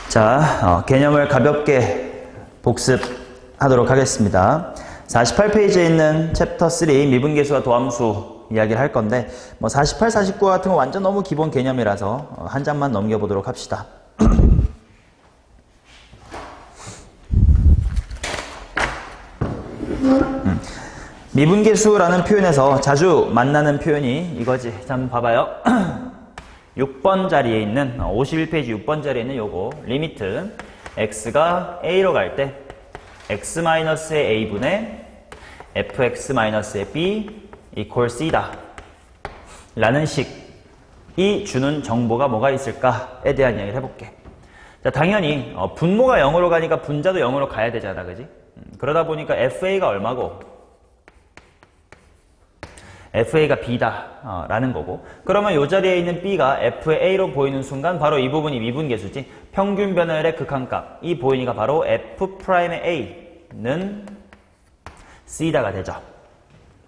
자, 개념을 가볍게 복습하도록 하겠습니다. 48페이지에 있는 챕터 3 미분계수와 도함수 이야기를 할 건데 48, 49 같은 거 완전 너무 기본 개념이라서 한 장만 넘겨보도록 합시다. 미분계수라는 표현에서 자주 만나는 표현이 이거지. 자, 한번 봐봐요. 6번 자리에 있는 51페이지 6번 자리에 있는 요거 리미트 x가 a로 갈 때 x-의 a분의 fx-의 b equal c다 라는 식이 주는 정보가 뭐가 있을까에 대한 이야기를 해볼게. 자, 당연히 분모가 0으로 가니까 분자도 0으로 가야 되잖아, 그지? 그러다 보니까 fa가 얼마고 fa가 b다 라는 거고, 그러면 이 자리에 있는 b가 f의 a로 보이는 순간 바로 이 부분이 미분계수지. 평균 변화율의 극한값, 이 보이니까 바로 f'의 a는 c다가 되죠.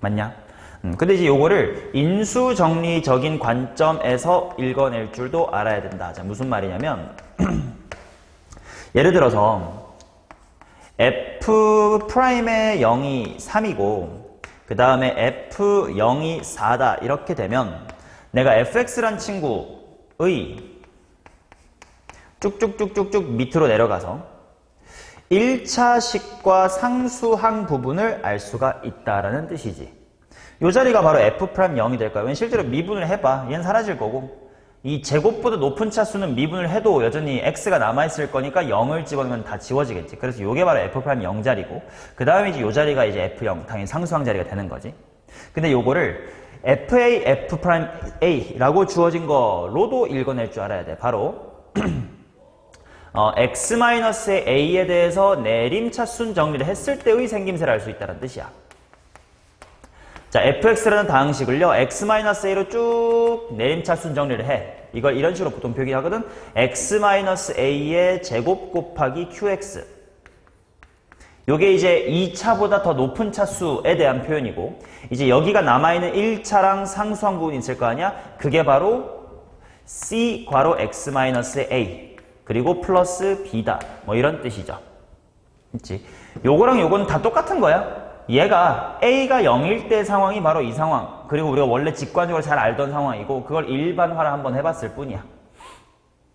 맞냐? 근데 이제 요거를 인수정리적인 관점에서 읽어낼 줄도 알아야 된다. 자, 무슨 말이냐면 예를 들어서 f'의 0이 3이고 그 다음에 f0이 4다 이렇게 되면 내가 fx란 친구의 쭉쭉쭉쭉쭉 밑으로 내려가서 1차식과 상수항 부분을 알 수가 있다라는 뜻이지. 이 자리가 바로 f'0이 될 거야. 왜냐면 실제로 미분을 해봐. 얘는 사라질 거고 이 제곱보다 높은 차수는 미분을 해도 여전히 x가 남아있을 거니까 0을 집어넣으면 다 지워지겠지. 그래서 이게 바로 f'0 자리고 그 다음에 이제 이 자리가 이제 f0, 당연히 상수항 자리가 되는 거지. 근데 요거를 fa, f'a라고 주어진 거로도 읽어낼 줄 알아야 돼. 바로 x-의 a에 대해서 내림차순 정리를 했을 때의 생김새를 알 수 있다는 뜻이야. 자, fx라는 다항식을요, x-a로 쭉 내림차순 정리를 해. 이걸 이런 식으로 보통 표기하거든. x-a의 제곱 곱하기 qx. 요게 이제 2차보다 더 높은 차수에 대한 표현이고, 이제 여기가 남아있는 1차랑 상수항 부분이 있을 거 아니야? 그게 바로 c 괄호 x-의 a 그리고 플러스 b다. 뭐 이런 뜻이죠. 그치? 요거랑 요거는 다 똑같은 거야. 얘가 a가 0일 때 상황이 바로 이 상황, 그리고 우리가 원래 직관적으로 잘 알던 상황이고 그걸 일반화를 한번 해봤을 뿐이야.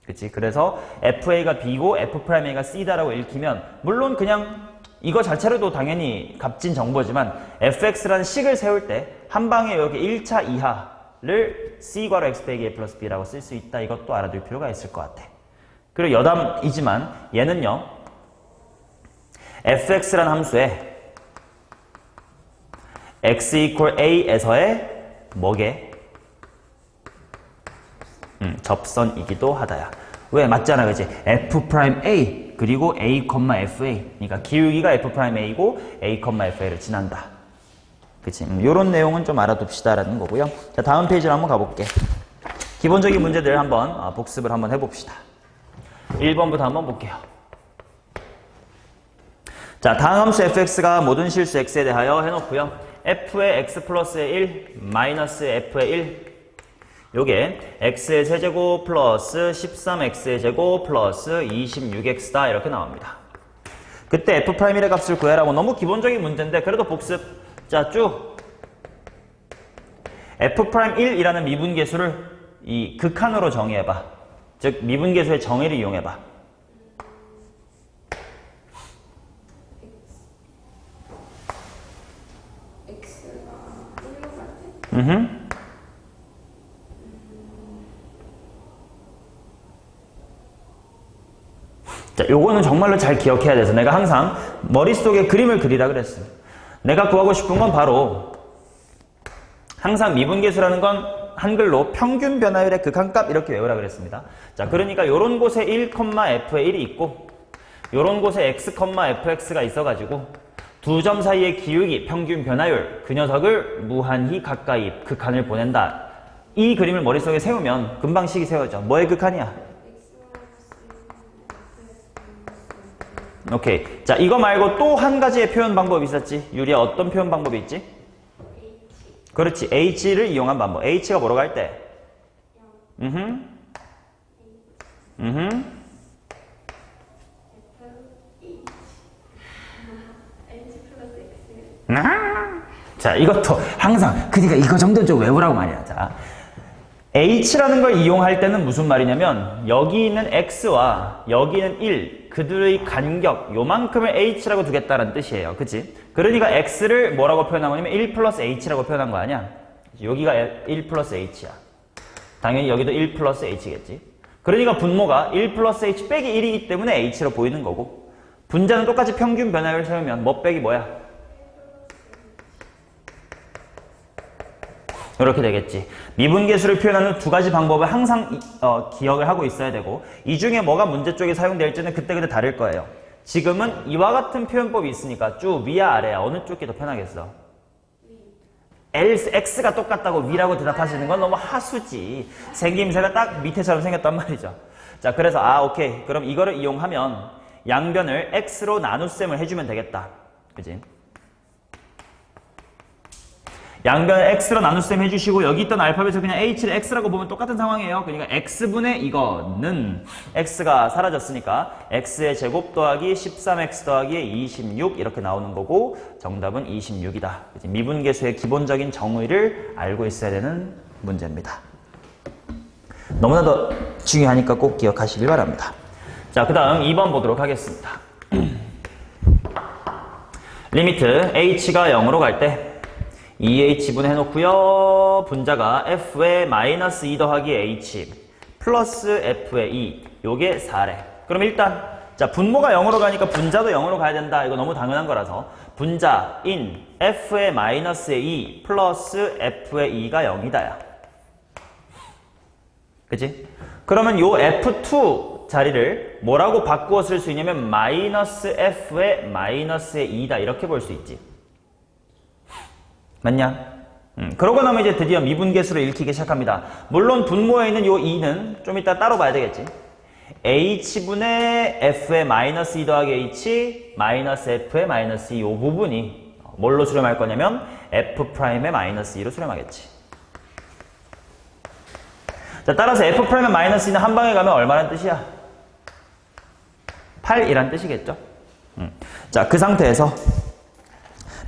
그치? 그래서 fa가 b고 f'a가 c다라고 읽히면 물론 그냥 이거 자체로도 당연히 값진 정보지만 fx라는 식을 세울 때 한 방에 여기 1차 이하를 c 괄호 x 빼기 a 플러스 b라고 쓸 수 있다. 이것도 알아둘 필요가 있을 것 같아. 그리고 여담이지만 얘는요, fx라는 함수에 x equal a에서의 뭐게? 접선이기도 하다야. 왜? 맞잖아, 그치? f'a 그리고 a, fa. 그러니까 기울기가 f'a고 a, fa를 지난다. 그치? 요런 내용은 좀 알아둡시다라는 거고요. 자, 다음 페이지로 한번 가볼게. 기본적인 문제들 한번 복습을 한번 해봅시다. 1번부터 한번 볼게요. 자, 다음 함수 fx가 모든 실수 x에 대하여 해놓고요. f의 x 플러스의 1 마이너스 f의 1 요게 x의 세제곱 플러스 13x의 제곱 플러스 26x다 이렇게 나옵니다. 그때 f'1의 값을 구해라고 너무 기본적인 문제인데 그래도 복습. 자, 쭉 f'1이라는 미분계수를 이 극한으로 정의해봐. 즉 미분계수의 정의를 이용해봐. 자, 요거는 정말로 잘 기억해야 돼서 내가 항상 머릿속에 그림을 그리라 그랬어. 내가 구하고 싶은 건 바로 항상 미분계수라는 건 한글로 평균 변화율의 극한값 이렇게 외우라 그랬습니다. 자, 그러니까 요런 곳에 1, f의 1이 있고 요런 곳에 x, fx가 있어가지고 두 점 사이의 기울기, 평균 변화율, 그 녀석을 무한히 가까이 극한을 보낸다. 이 그림을 머릿속에 세우면 금방 식이 세워져. 뭐의 극한이야? 오케이. 자, 이거 말고 또 한 가지의 표현 방법이 있었지. 유리야, 어떤 표현 방법이 있지? 그렇지. h를 이용한 방법. h가 뭐로 갈 때? 자, 이것도 항상 그러니까 이거 정도는 좀 외우라고 말이야. 자, h라는 걸 이용할 때는 무슨 말이냐면 여기 있는 x와 여기 있는 1 그들의 간격 요만큼을 h라고 두겠다는 뜻이에요. 그치? 그러니까 x를 뭐라고 표현한 거냐면 1 플러스 h라고 표현한 거 아니야? 여기가 1 플러스 h야. 당연히 여기도 1 플러스 h겠지. 그러니까 분모가 1 플러스 h 빼기 1이기 때문에 h로 보이는 거고 분자는 똑같이 평균 변화율을 세우면 뭐 빼기 뭐야? 이렇게 되겠지. 미분계수를 표현하는 두 가지 방법을 항상 기억을 하고 있어야 되고 이 중에 뭐가 문제 쪽에 사용될지는 그때그때 다를 거예요. 지금은 이와 같은 표현법이 있으니까 쭉 위야 아래야 어느 쪽이 더 편하겠어? x가 똑같다고 위라고 대답하시는 건 너무 하수지. 생김새가 딱 밑에처럼 생겼단 말이죠. 자, 그래서 오케이. 그럼 이거를 이용하면 양변을 x로 나눗셈을 해주면 되겠다. 그지? 양변을 x로 나눗셈 해주시고 여기 있던 알파벳을 그냥 h를 x라고 보면 똑같은 상황이에요. 그러니까 x분의 이거는 x가 사라졌으니까 x의 제곱 더하기 13x 더하기 26 이렇게 나오는 거고 정답은 26이다. 미분계수의 기본적인 정의를 알고 있어야 되는 문제입니다. 너무나도 중요하니까 꼭 기억하시길 바랍니다. 자, 그 다음 2번 보도록 하겠습니다. 리미트 h가 0으로 갈 때 2h분 해놓고요. 분자가 f의 마이너스 2 더하기 h 플러스 f의 2 요게 4래. 그럼 일단 자 분모가 0으로 가니까 분자도 0으로 가야 된다. 이거 너무 당연한 거라서 분자인 f의 마이너스의 2 플러스 f의 2가 0이다 야. 그치? 그러면 요 f2 자리를 뭐라고 바꾸어 쓸 수 있냐면 마이너스 f의 마이너스의 2다 이렇게 볼 수 있지. 맞냐? 그러고 나면 이제 드디어 미분계수를 읽히기 시작합니다. 물론 분모에 있는 요 2는 좀 이따 따로 봐야 되겠지. h분의 f의 마이너스 2 더하기 h 마이너스 f의 마이너스 2 요 부분이 뭘로 수렴할 거냐면 f'의 마이너스 2로 수렴하겠지. 자, 따라서 f'의 마이너스 2는 한 방에 가면 얼마란 뜻이야? 8이란 뜻이겠죠? 자, 그 상태에서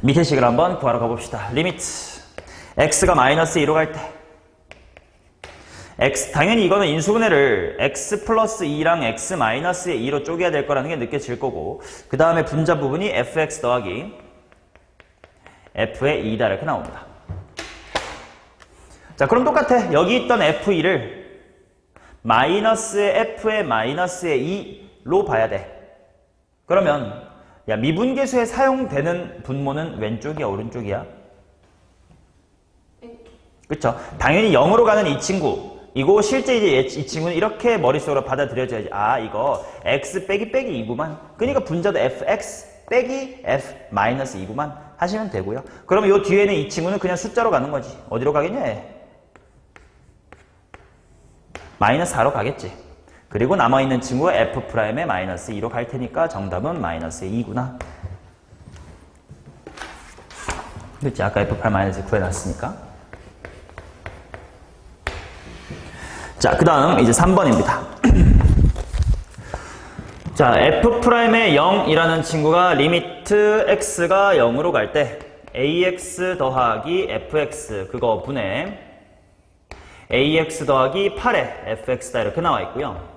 밑에 식을 한번 구하러 가봅시다. 리미트 x가 마이너스 2로 갈 때 x 당연히 이거는 인수분해를 x 플러스 2랑 x 마이너스의 2로 쪼개야 될 거라는 게 느껴질 거고 그 다음에 분자 부분이 fx 더하기 f의 2다 이렇게 나옵니다. 자, 그럼 똑같아. 여기 있던 f2를 마이너스의 f의 마이너스의 2로 봐야 돼. 그러면 야, 미분계수에 사용되는 분모는 왼쪽이야, 오른쪽이야? 그쵸? 당연히 0으로 가는 이 친구. 이거 실제 이제 이 친구는 이렇게 머릿속으로 받아들여져야지. 이거 x 빼기 빼기 2구만. 그러니까 분자도 fx 빼기 f 마이너스 2구만 하시면 되고요. 그러면 요 뒤에는 이 친구는 그냥 숫자로 가는 거지. 어디로 가겠냐? 마이너스 4로 가겠지. 그리고 남아있는 친구가 f'의 마이너스 2로 갈 테니까 정답은 마이너스 2구나. 그렇지? 아까 f' 마이너스 2 구해놨으니까. 자, 그 다음 이제 3번입니다. 자, f'의 0이라는 친구가 리미트 x가 0으로 갈 때 ax 더하기 fx 그거 분의 ax 더하기 8의 fx다 이렇게 나와 있고요.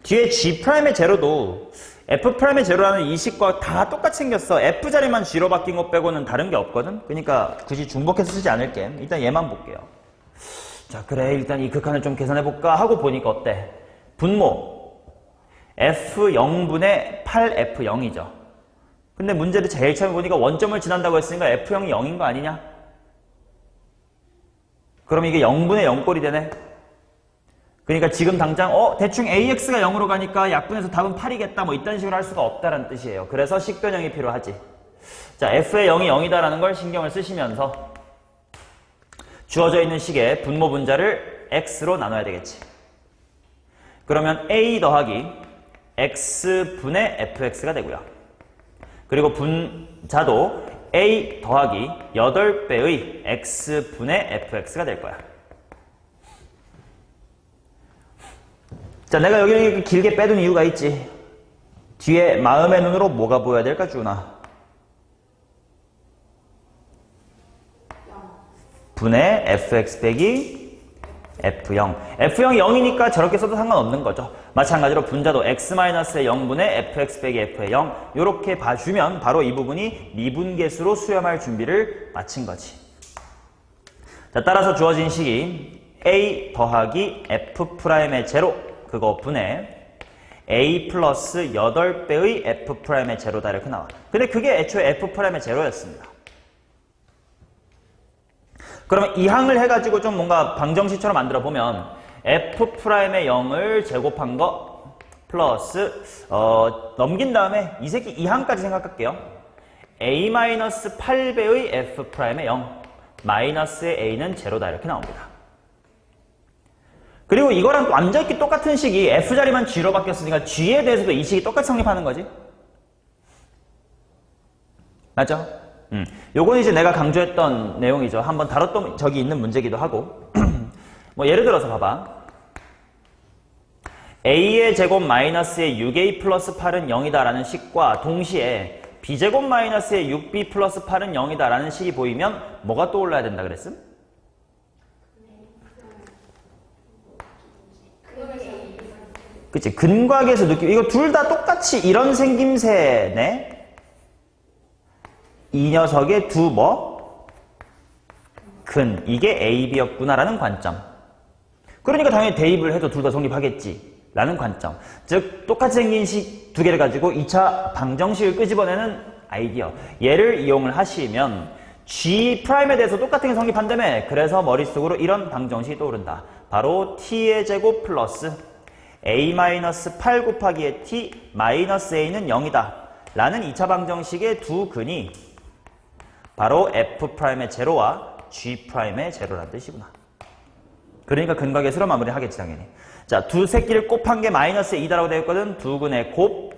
뒤에 g'의 제로도 f'의 제로라는 이 식과 다 똑같이 생겼어. f 자리만 g로 바뀐 것 빼고는 다른 게 없거든. 그러니까 굳이 중복해서 쓰지 않을게. 일단 얘만 볼게요. 자, 그래 일단 이 극한을 좀 계산해볼까 하고 보니까 어때? 분모 f0분의 8f0이죠. 근데 문제를 제일 처음에 보니까 원점을 지난다고 했으니까 f0이 0인 거 아니냐? 그럼 이게 0분의 0꼴이 되네. 그러니까 지금 당장 대충 AX가 0으로 가니까 약분해서 답은 8이겠다 뭐 이딴 식으로 할 수가 없다는 뜻이에요. 그래서 식변형이 필요하지. 자, F의 0이 0이다라는 걸 신경을 쓰시면서 주어져 있는 식의 분모 분자를 X로 나눠야 되겠지. 그러면 A 더하기 X분의 FX가 되고요. 그리고 분자도 A 더하기 8배의 X분의 FX가 될 거야. 자, 내가 여기를 이렇게 길게 빼둔 이유가 있지. 뒤에 마음의 눈으로 뭐가 보여야 될까, 준아? 분의 fx 빼기 f0. f0이 0이니까 저렇게 써도 상관없는 거죠. 마찬가지로 분자도 x-의 0분의 fx 빼기 f의 0 이렇게 봐주면 바로 이 부분이 미분계수로 수렴할 준비를 마친 거지. 자, 따라서 주어진 식이 a 더하기 f'의 제로 그거 분의 a 플러스 8배의 f'의 제로다 이렇게 나와. 근데 그게 애초에 f'의 제로였습니다. 그러면 이 항을 해가지고 좀 뭔가 방정식처럼 만들어 보면 f'의 0을 제곱한 거 플러스 넘긴 다음에 이 새끼 이 항까지 생각할게요. a-8배의 f'의 0 마이너스의 a는 제로다 이렇게 나옵니다. 그리고 이거랑 완전히 똑같은 식이 f자리만 g로 바뀌었으니까 g에 대해서도 이 식이 똑같이 성립하는 거지. 맞죠? 요건 이제 내가 강조했던 내용이죠. 한번 다뤘던 적이 있는 문제기도 하고. 뭐 예를 들어서 봐봐. a의 제곱 마이너스의 6a 플러스 8은 0이다 라는 식과 동시에 b제곱 마이너스의 6b 플러스 8은 0이다 라는 식이 보이면 뭐가 떠올라야 된다 그랬음? 그치, 근각에서 느낌, 이거 둘 다 똑같이 이런 생김새네? 이 녀석의 두 근, 이게 A, B였구나라는 관점. 그러니까 당연히 대입을 해도 둘 다 성립하겠지. 라는 관점. 즉, 똑같이 생긴 식 두 개를 가지고 2차 방정식을 끄집어내는 아이디어. 얘를 이용을 하시면 G'에 대해서 똑같은 게 성립한다며. 그래서 머릿속으로 이런 방정식이 떠오른다. 바로 T의 제곱 플러스 A-8 곱하기의 T 마이너스 A는 0이다. 라는 2차 방정식의 두 근이 바로 F'의 제로와 G'의 제로라는 뜻이구나. 그러니까 근각의 수로 마무리하겠지 당연히. 자, 두 새끼를 곱한 게 마이너스 2다라고 되어 있거든. 두 근의 곱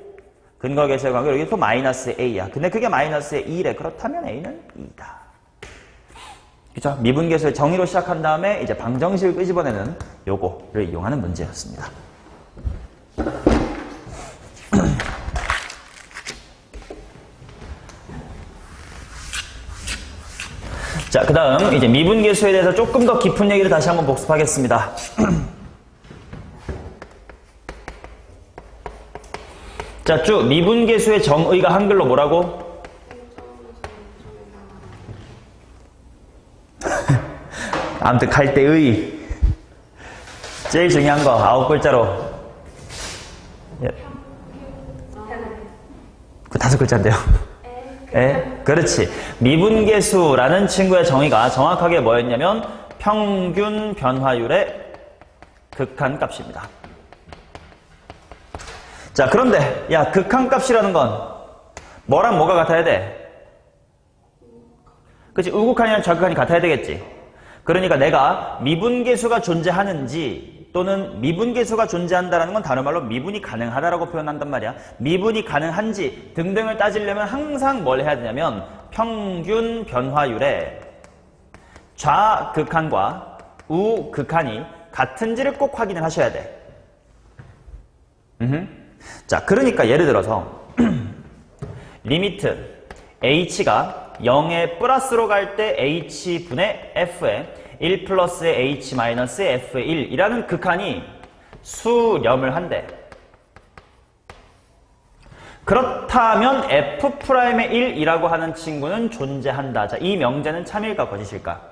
근각의 세관계 여기 또 마이너스 A야. 근데 그게 마이너스 2래. 그렇다면 A는 2다. 그죠? 미분계수의 정의로 시작한 다음에 이제 방정식을 끄집어내는 요거를 이용하는 문제였습니다. 자, 그 다음 이제 미분계수에 대해서 조금 더 깊은 얘기를 다시 한번 복습하겠습니다. 자, 쭉 미분계수의 정의가 한글로 뭐라고? 아무튼 갈대의 제일 중요한 거 9글자로 그 5글자인데요. 에? 그렇지. 미분계수라는 친구의 정의가 정확하게 뭐였냐면 평균 변화율의 극한값입니다. 자, 그런데 야, 극한값이라는 건 뭐랑 뭐가 같아야 돼? 그치, 우극한이랑 좌극한이 같아야 되겠지. 그러니까 내가 미분계수가 존재하는지 또는 미분계수가 존재한다는 건 다른 말로 미분이 가능하다라고 표현한단 말이야. 미분이 가능한지 등등을 따지려면 항상 뭘 해야 되냐면 평균 변화율의 좌극한과 우극한이 같은지를 꼭 확인을 하셔야 돼. 자, 그러니까 예를 들어서 리미트 h가 0에 플러스로 갈 때 h분의 f에 1 플러스의 h 마이너스의 f의 1이라는 극한이 수렴을 한대. 그렇다면 f'의 1이라고 하는 친구는 존재한다. 자, 이 명제는 참일까 거짓일까?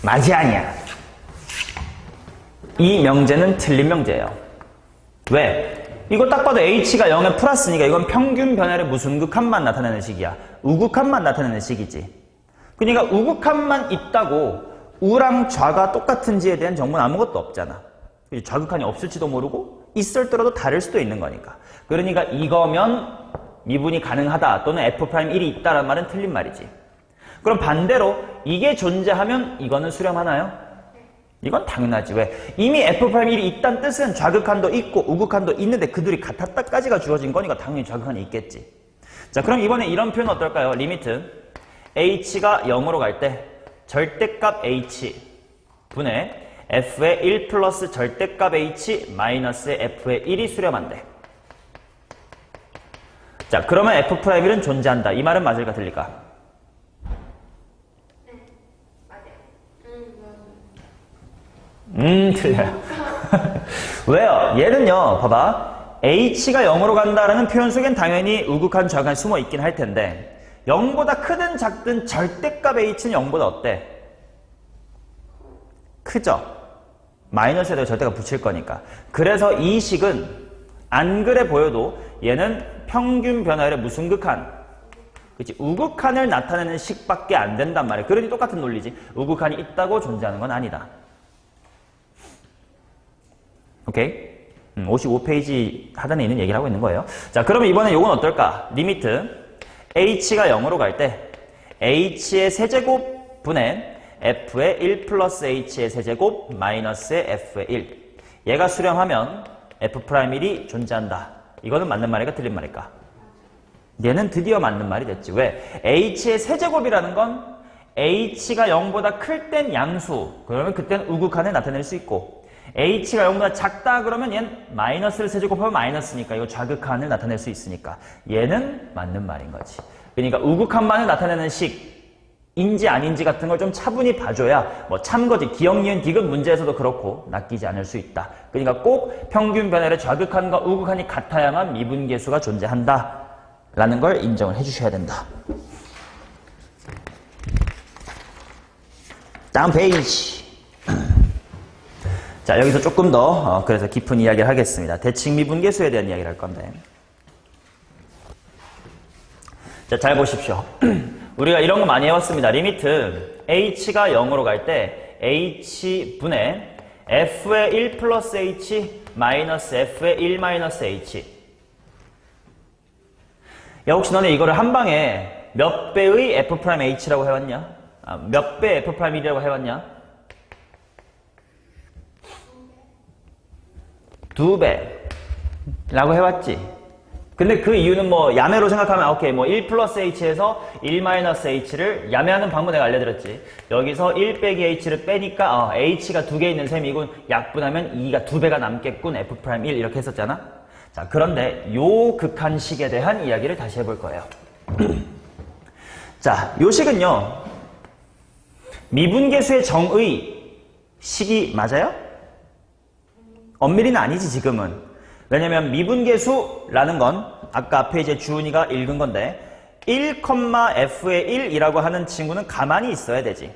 맞이 아니야. 이 명제는 틀린 명제예요. 왜? 이거 딱 봐도 h가 0에 플러스니까 이건 평균 변화율의 무슨 극한만 나타내는 식이야. 우극한만 나타내는 식이지. 그러니까 우극한만 있다고 우랑 좌가 똑같은지에 대한 정보는 아무것도 없잖아. 좌극한이 없을지도 모르고 있을 때라도 다를 수도 있는 거니까. 그러니까 이거면 미분이 가능하다 또는 f'1이 있다라는 말은 틀린 말이지. 그럼 반대로 이게 존재하면 이거는 수렴하나요? 이건 당연하지. 왜? 이미 f'1이 있다는 뜻은 좌극한도 있고 우극한도 있는데 그 둘이 같았다까지가 주어진 거니까 당연히 좌극한이 있겠지. 자, 그럼 이번에 이런 표현 어떨까요? 리미트 h가 0으로 갈 때 절대값 h 분의 f의 1 플러스 절대값 h 마이너스의 f의 1이 수렴한대. 자, 그러면 F'L은 존재한다. 이 말은 맞을까 틀릴까? 틀려요. 왜요? 얘는요, 봐봐. H가 0으로 간다라는 표현 속엔 당연히 우극한 좌극한이 숨어 있긴 할 텐데 0보다 크든 작든 절대값 H는 0보다 어때? 크죠? 마이너스에다가 절대값 붙일 거니까. 그래서 이 식은 안 그래 보여도 얘는 평균 변화율의 무슨 극한? 그치? 우극한을 나타내는 식밖에 안 된단 말이야. 그러니 똑같은 논리지. 우극한이 있다고 존재하는 건 아니다. 오케이? 55페이지 하단에 있는 얘기를 하고 있는 거예요. 자, 그러면 이번에 이건 어떨까? 리미트 h가 0으로 갈 때 h의 세제곱 분의 f의 1 플러스 h의 세제곱 마이너스의 f의 1. 얘가 수렴하면 F'L이 존재한다. 이거는 맞는 말일까 틀린 말일까? 얘는 드디어 맞는 말이 됐지. 왜? h의 세제곱이라는 건 h가 0보다 클 땐 양수. 그러면 그때는 우극한을 나타낼 수 있고 h가 0보다 작다 그러면 얘는 마이너스를 세제곱하면 마이너스니까 이거 좌극한을 나타낼 수 있으니까 얘는 맞는 말인 거지. 그러니까 우극한만을 나타내는 식인지 아닌지 같은 걸 좀 차분히 봐줘야 뭐 참거지 기역, 니은, 디귿 문제에서도 그렇고 낚이지 않을 수 있다. 그러니까 꼭 평균 변화율의 좌극한과 우극한이 같아야만 미분계수가 존재한다 라는 걸 인정을 해주셔야 된다. 다음 페이지. 자, 여기서 조금 더 그래서 깊은 이야기를 하겠습니다. 대칭 미분계수에 대한 이야기를 할 건데. 자, 잘 보십시오. 우리가 이런 거 많이 해왔습니다. 리미트 h가 0으로 갈 때 h분의 f의 1 플러스 h 마이너스 f의 1 마이너스 h. 야, 혹시 너네 이거를 한 방에 몇 배의 F'H라고 해왔냐? 몇 배 F'L이라고 해왔냐? 2배라고 해왔지. 근데 그 이유는 뭐 야매로 생각하면 오케이 뭐 1 플러스 h에서 1 마이너스 h를 야매하는 방법 내가 알려드렸지. 여기서 1 빼기 h를 빼니까 h가 2개 있는 셈이군. 약분하면 2가 2배가 남겠군. F'L 이렇게 했었잖아. 자, 그런데 요 극한식에 대한 이야기를 다시 해볼 거예요. 자, 요 식은요 미분계수의 정의 식이 맞아요? 엄밀히는 아니지 지금은. 왜냐면 미분계수라는 건 아까 앞에 이제 주은이가 읽은 건데 1, f의 1이라고 하는 친구는 가만히 있어야 되지.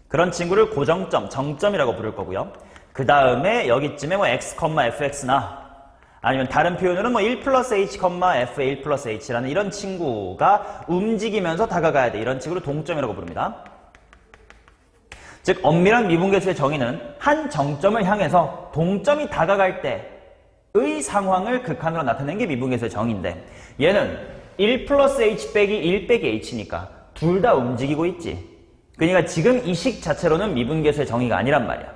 그런 친구를 고정점, 정점이라고 부를 거고요. 그 다음에 여기쯤에 뭐 x, fx나 아니면 다른 표현으로는 뭐 1 플러스 h, f의 1 플러스 h라는 이런 친구가 움직이면서 다가가야 돼. 이런 친구를 동점이라고 부릅니다. 즉 엄밀한 미분계수의 정의는 한 정점을 향해서 동점이 다가갈 때의 상황을 극한으로 나타내는 게 미분계수의 정의인데 얘는 1 플러스 h 빼기 1 빼기 h니까 둘 다 움직이고 있지. 그러니까 지금 이 식 자체로는 미분계수의 정의가 아니란 말이야.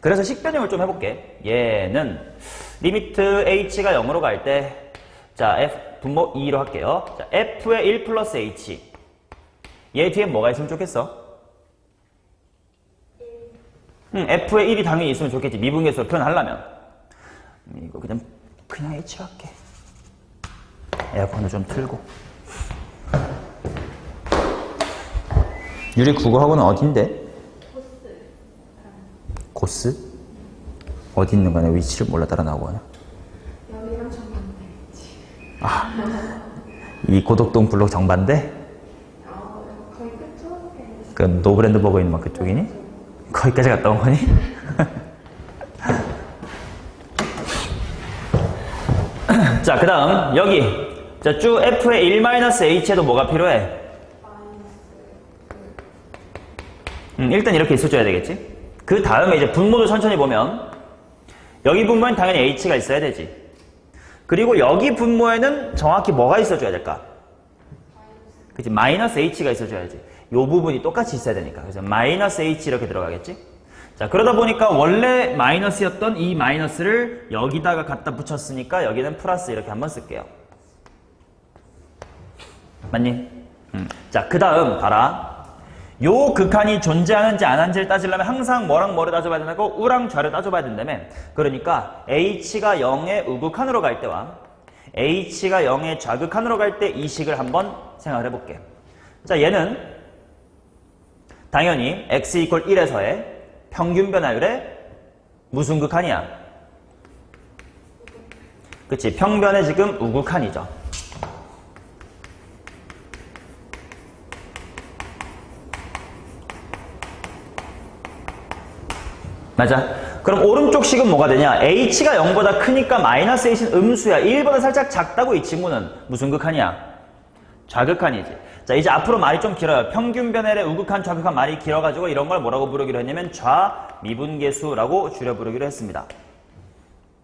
그래서 식 변형을 좀 해볼게. 얘는 리미트 h가 0으로 갈 때 자 f 분모 2로 할게요. 자, f의 1 플러스 h 얘 뒤에 뭐가 있으면 좋겠어? f의 1이 당연히 있으면 좋겠지. 미분계수로 표현하려면. 이거 그냥 h로 할게. 에어컨을 좀 틀고. 유리 국어학원은 어딘데? 고스? 어디 있는 거냐? 위치를 몰라 따라 나오거나. 여기랑 정반대. 이 고덕동 블록 정반대? 거의 끝쪽에. 그 노브랜드 버거 있는 막 그쪽이니? 거기까지 갔다 온 거니? 자, 그 다음 여기 자, 쭉 f의 1-h에도 뭐가 필요해? 일단 이렇게 있어줘야 되겠지? 그 다음에 이제 분모도 천천히 보면 여기 분모엔 당연히 h가 있어야 되지. 그리고 여기 분모에는 정확히 뭐가 있어줘야 될까? 그치? 마이너스 h가 있어줘야지. 요 부분이 똑같이 있어야 되니까. 그래서 마이너스 h 이렇게 들어가겠지? 자, 그러다 보니까 원래 마이너스였던 이 마이너스를 여기다가 갖다 붙였으니까 여기는 플러스 이렇게 한번 쓸게요. 맞니? 자, 그 다음 봐라. 요 극한이 존재하는지 안 하는지를 따지려면 항상 뭐랑 뭐를 따져봐야 된다고? 우랑 좌를 따져봐야 된다며. 그러니까 h가 0의 우극한으로 갈 때와 h가 0의 좌극한으로 갈 때 이 식을 한번 생각을 해볼게. 자, 얘는 당연히 x = 1에서의 평균 변화율의 무슨 극한이야? 그치, 평변의 지금 우극한이죠. 맞아. 그럼 오른쪽 식은 뭐가 되냐? h가 0보다 크니까 마이너스 8은 음수야. 1보다 살짝 작다고 이 친구는 무슨 극한이야? 좌극한이지. 자, 이제 앞으로 말이 좀 길어요. 평균 변화율의 우극한, 좌극한 말이 길어가지고 이런 걸 뭐라고 부르기로 했냐면 좌미분계수라고 줄여 부르기로 했습니다.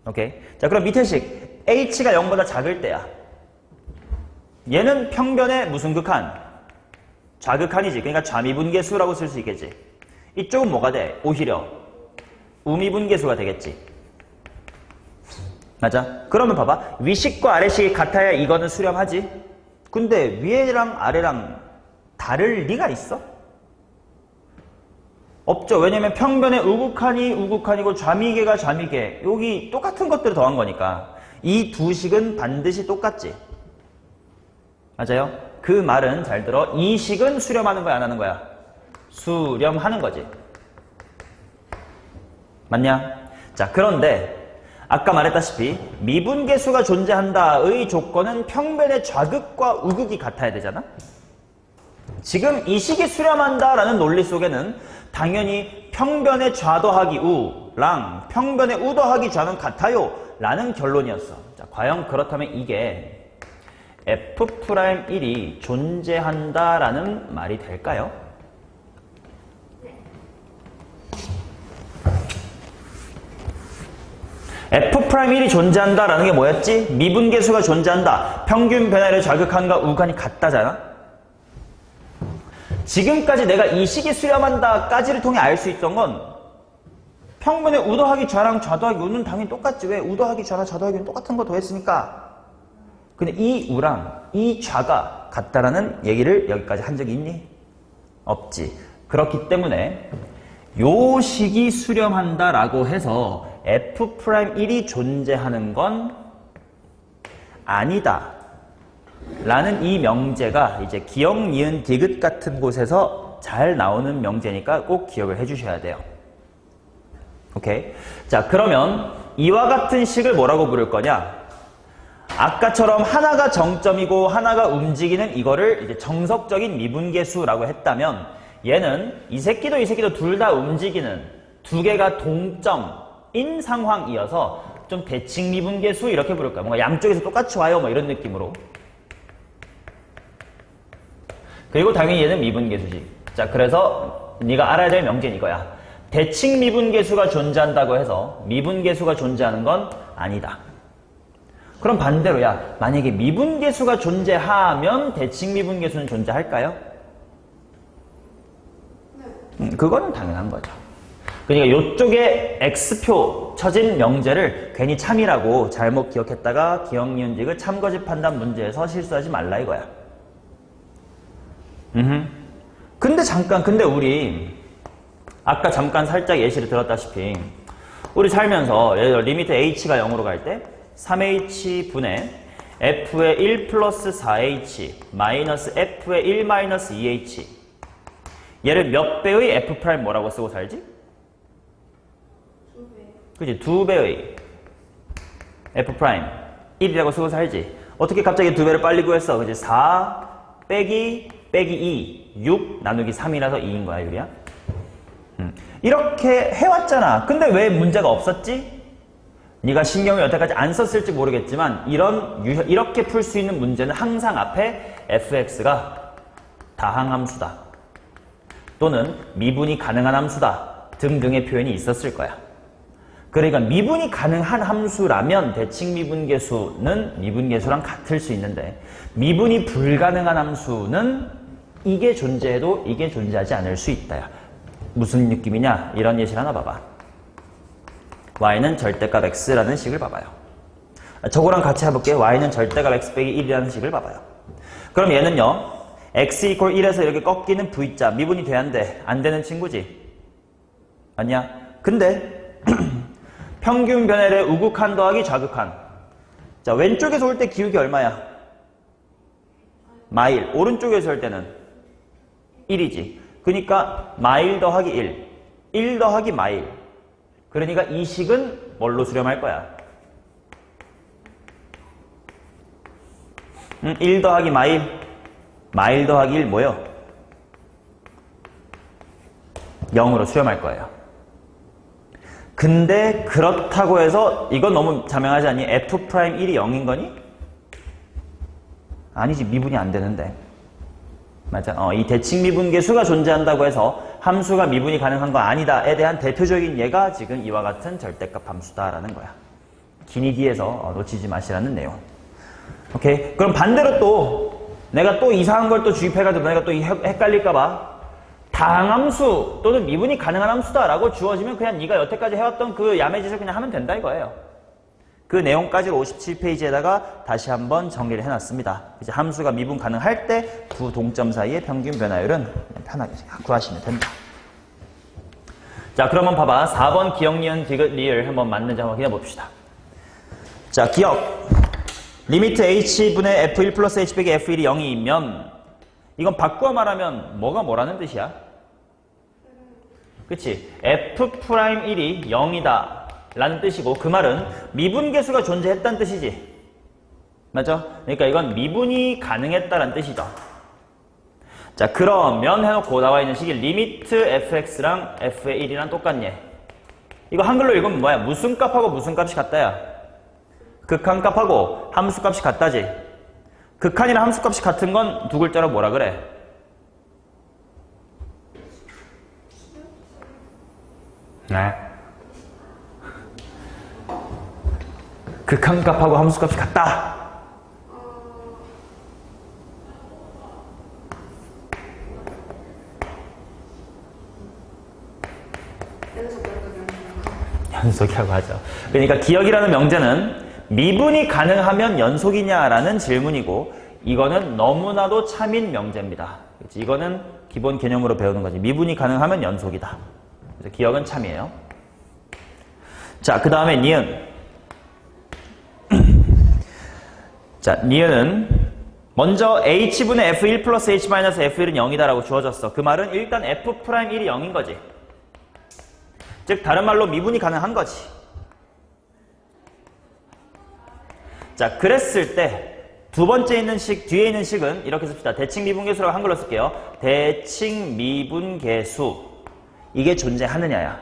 오케이. 자, 그럼 밑에 식 h가 0보다 작을 때야. 얘는 평변의 무슨 극한? 좌극한이지. 그러니까 좌미분계수라고 쓸 수 있겠지. 이쪽은 뭐가 돼? 오히려 우미분계수가 되겠지. 맞아. 그러면 봐봐. 위식과 아래식이 같아야 이거는 수렴하지. 근데 위에랑 아래랑 다를 리가 있어? 없죠. 왜냐면 평변의 우극한이 우극한이고 좌미계가 좌미계. 여기 똑같은 것들을 더한 거니까. 이 두 식은 반드시 똑같지. 맞아요? 그 말은 잘 들어. 이 식은 수렴하는 거야, 안 하는 거야? 수렴하는 거지. 맞냐? 자, 그런데 아까 말했다시피 미분계수가 존재한다의 조건은 평변의 좌극과 우극이 같아야 되잖아? 지금 이 식이 수렴한다라는 논리 속에는 당연히 평변의 좌 더하기 우랑 평변의 우 더하기 좌는 같아요 라는 결론이었어. 자, 과연 그렇다면 이게 F'1이 존재한다라는 말이 될까요? F'1이 존재한다라는 게 뭐였지? 미분계수가 존재한다. 평균 변화율의 좌극한과 우극한이 같다잖아? 지금까지 내가 이 식이 수렴한다까지를 통해 알 수 있던 건 평균의 우 더하기 좌랑 좌 더하기 우는 당연히 똑같지. 왜? 우 더하기 좌랑 좌 더하기 우는 똑같은 거 더했으니까. 근데 이 우랑 이 좌가 같다라는 얘기를 여기까지 한 적이 있니? 없지. 그렇기 때문에 요 식이 수렴한다라고 해서 F'1이 존재하는 건 아니다 라는 이 명제가 이제 기역, 니은, 디귿 같은 곳에서 잘 나오는 명제니까 꼭 기억을 해주셔야 돼요. 오케이? 자, 그러면 이와 같은 식을 뭐라고 부를 거냐? 아까처럼 하나가 정점이고 하나가 움직이는 이거를 이제 정석적인 미분계수라고 했다면 얘는 이 새끼도 둘 다 움직이는 두 개가 동점인 상황이어서 좀 대칭 미분계수 이렇게 부를까? 뭔가 양쪽에서 똑같이 와요 뭐 이런 느낌으로. 그리고 당연히 얘는 미분계수지. 자, 그래서 네가 알아야 될 명제는 이거야. 대칭 미분계수가 존재한다고 해서 미분계수가 존재하는 건 아니다. 그럼 반대로야. 만약에 미분계수가 존재하면 대칭 미분계수는 존재할까요? 그거는 당연한 거죠. 그러니까 이쪽에 X표 쳐진 명제를 괜히 참이라고 잘못 기억했다가 기억, 니은, 디귿 참거짓 판단 문제에서 실수하지 말라 이거야. 근데 우리 아까 잠깐 살짝 예시를 들었다시피 우리 살면서 예를 들어 리미트 h가 0으로 갈 때 3h분의 f의 1 플러스 4h 마이너스 f의 1 마이너스 2h 얘를 몇 배의 f' 뭐라고 쓰고 살지? 2배. 그치? 2배의 f' 1이라고 쓰고 살지. 어떻게 갑자기 2배를 빨리 구했어? 그치? 4 빼기 2 6 나누기 3이라서 2인 거야, 유리야. 이렇게 해왔잖아. 근데 왜 문제가 없었지? 네가 신경을 여태까지 안 썼을지 모르겠지만 이렇게 풀 수 있는 문제는 항상 앞에 fx가 다항함수다. 또는 미분이 가능한 함수다 등등의 표현이 있었을 거야. 그러니까 미분이 가능한 함수라면 대칭 미분계수는 미분계수랑 같을 수 있는데 미분이 불가능한 함수는 이게 존재해도 이게 존재하지 않을 수 있다야. 무슨 느낌이냐? 이런 예시를 하나 봐봐. y는 절대값 x라는 식을 봐봐요. 저거랑 같이 해볼게요. y는 절대값 x 빼기 1이라는 식을 봐봐요. 그럼 얘는요. x = 1에서 이렇게 꺾이는 v자 미분이 돼야 안 돼? 안 되는 친구지? 아니야? 근데 평균 변화율의 우극한 더하기 좌극한 자, 왼쪽에서 올 때 기울기 얼마야? 마일. 오른쪽에서 올 때는 1이지. 그러니까 마일 더하기 1. 1 더하기 마일. 그러니까 이 식은 뭘로 수렴할 거야? 1 더하기 마일. 마일 더하기 1 뭐요? 0으로 수렴할 거예요. 근데 그렇다고 해서 이건 너무 자명하지 않니? F'1이 0인 거니? 아니지. 미분이 안 되는데. 맞아. 이 대칭 미분계수가 존재한다고 해서 함수가 미분이 가능한 거 아니다에 대한 대표적인 예가 지금 이와 같은 절대값 함수다라는 거야. 기니기에서 놓치지 마시라는 내용. 오케이. 그럼 반대로 또 내가 또 이상한 걸 또 주입해가지고 내가 또 헷갈릴까봐 다항함수 또는 미분이 가능한 함수다라고 주어지면 그냥 네가 여태까지 해왔던 그 야매짓을 그냥 하면 된다 이거예요. 그 내용까지를 57페이지에다가 다시 한번 정리를 해놨습니다. 이제 함수가 미분 가능할 때 두 동점 사이의 평균 변화율은 편하게 구하시면 된다. 자, 그러면 봐봐. 4번 기억, 니은, 디귿, 리을 한번 맞는지 한번 확인해 봅시다. 자, 기억. 리미트 h분의 f1 플러스 h 빼기 f1이 0이면 이건 바꾸어 말하면 뭐가 뭐라는 뜻이야? 그치? f'1이 0이다 라는 뜻이고 그 말은 미분계수가 존재했다는 뜻이지. 맞죠? 그러니까 이건 미분이 가능했다라는 뜻이죠. 자, 그러면 해놓고 나와 있는 식이 리미트 fx랑 f의 1이랑 똑같니? 이거 한글로 읽으면 뭐야? 무슨 값하고 무슨 값이 같다야? 극한값하고 함수값이 같다지. 극한이랑 함수값이 같은 건 두 글자로 뭐라 그래? 네. 극한값하고 함수값이 같다. 연속이라고 하죠. 그러니까 기억이라는 명제는 미분이 가능하면 연속이냐라는 질문이고 이거는 너무나도 참인 명제입니다. 그치? 이거는 기본 개념으로 배우는 거지. 미분이 가능하면 연속이다. 그래서 기억은 참이에요. 자, 그 다음에 니은. 자, 니은은 먼저 h분의 f1 플러스 h 마이너스 f1은 0이다라고 주어졌어. 그 말은 일단 f'1이 0인 거지. 즉 다른 말로 미분이 가능한 거지. 자, 그랬을 때 두 번째 있는 식, 뒤에 있는 식은 이렇게 씁시다. 대칭 미분계수라고 한글로 쓸게요. 대칭 미분계수. 이게 존재하느냐야.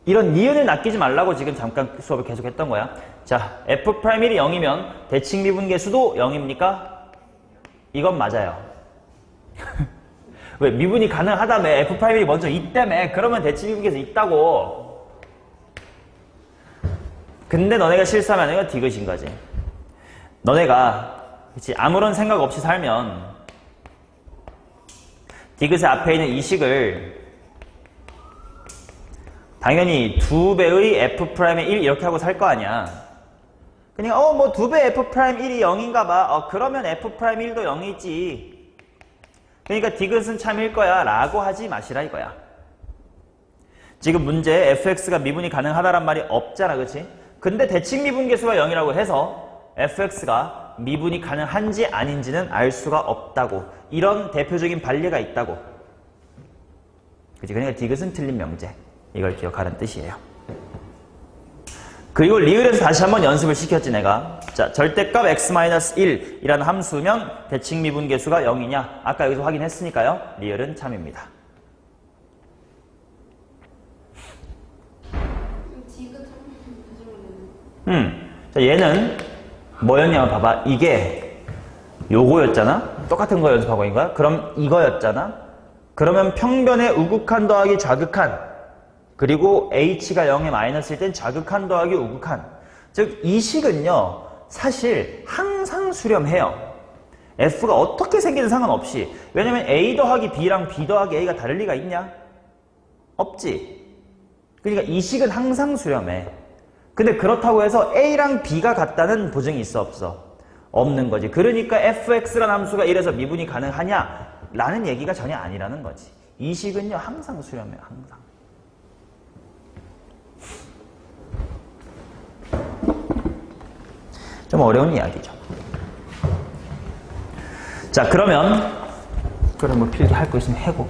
이런 니은을 낚이지 말라고 지금 잠깐 수업을 계속 했던 거야. 자, f'1이 0이면 대칭 미분계수도 0입니까? 이건 맞아요. 왜? 미분이 가능하다며. f'1이 먼저 있다며. 그러면 대칭 미분계수 있다고. 근데 너네가 실수하면 이건 디귿인 거지. 너네가 그치, 아무런 생각 없이 살면 디귿의 앞에 있는 이 식을 당연히 2배의 f'의 1 이렇게 하고 살 거 아니야. 그러니까 뭐 2배 f'1이 0인가 봐. 그러면 f'1도 0이지. 그러니까 디귿은 참일 거야 라고 하지 마시라 이거야. 지금 문제에 fx가 미분이 가능하다란 말이 없잖아. 그치? 근데 대칭 미분계수가 0이라고 해서 fx가 미분이 가능한지 아닌지는 알 수가 없다고. 이런 대표적인 반례가 있다고. 그치? 그러니까 디귿은 틀린 명제. 이걸 기억하는 뜻이에요. 그리고 리을에서 다시 한번 연습을 시켰지 내가. 자, 절대값 x-1이라는 함수면 대칭 미분계수가 0이냐? 아까 여기서 확인했으니까요. 리을은 참입니다. 자, 얘는 뭐였냐면 봐봐. 이게 요거였잖아? 똑같은 거 연습하고 있는 거야? 그럼 이거였잖아? 그러면 평변의 우극한 더하기 좌극한 그리고 h가 0에 마이너스일 땐 좌극한 더하기 우극한. 즉 이 식은요 사실 항상 수렴해요. f가 어떻게 생기든 상관없이. 왜냐면 a 더하기 b랑 b 더하기 a가 다를 리가 있냐? 없지. 그러니까 이 식은 항상 수렴해. 근데 그렇다고 해서 a랑 b가 같다는 보증이 있어 없어? 없는 거지. 그러니까 fx라는 함수가 이래서 미분이 가능하냐? 라는 얘기가 전혀 아니라는 거지. 이 식은요 항상 수렴해요. 항상. 좀 어려운 이야기죠. 자, 그러면 뭐 필기할 거 있으면 해고.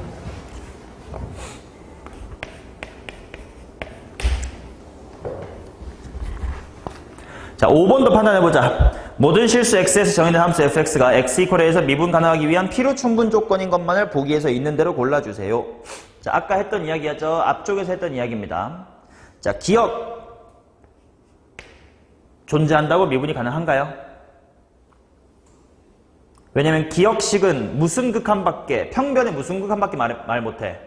자, 5번도 판단해보자. 모든 실수 x에서 정의된 함수 fx가 x=a에서 미분 가능하기 위한 필요 충분 조건인 것만을 보기에서 있는 대로 골라주세요. 자, 아까 했던 이야기였죠. 앞쪽에서 했던 이야기입니다. 자, 기억 존재한다고 미분이 가능한가요? 왜냐면 기억식은 무슨 극한밖에, 평변의 무슨 극한밖에 말 못해.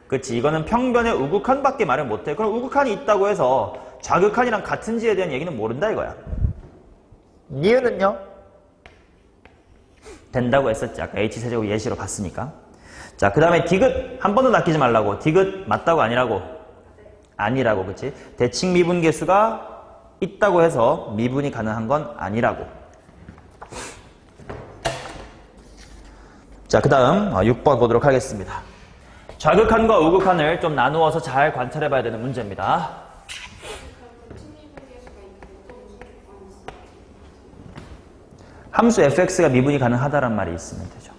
그치, 이거는 평변의 우극한밖에 말을 못해. 그럼 우극한이 있다고 해서 좌극한이랑 같은지에 대한 얘기는 모른다 이거야. 니은은요? 된다고 했었지. 아까 h세제곱 예시로 봤으니까. 자, 그 다음에 디귿 한 번도 낚이지 말라고. 디귿 맞다고 아니라고? 아니라고, 그치? 대칭 미분 계수가 있다고 해서 미분이 가능한 건 아니라고. 자, 그 다음 6번 보도록 하겠습니다. 좌극한과 우극한을 좀 나누어서 잘 관찰해 봐야 되는 문제입니다. 함수 fx가 미분이 가능하다란 말이 있으면 되죠.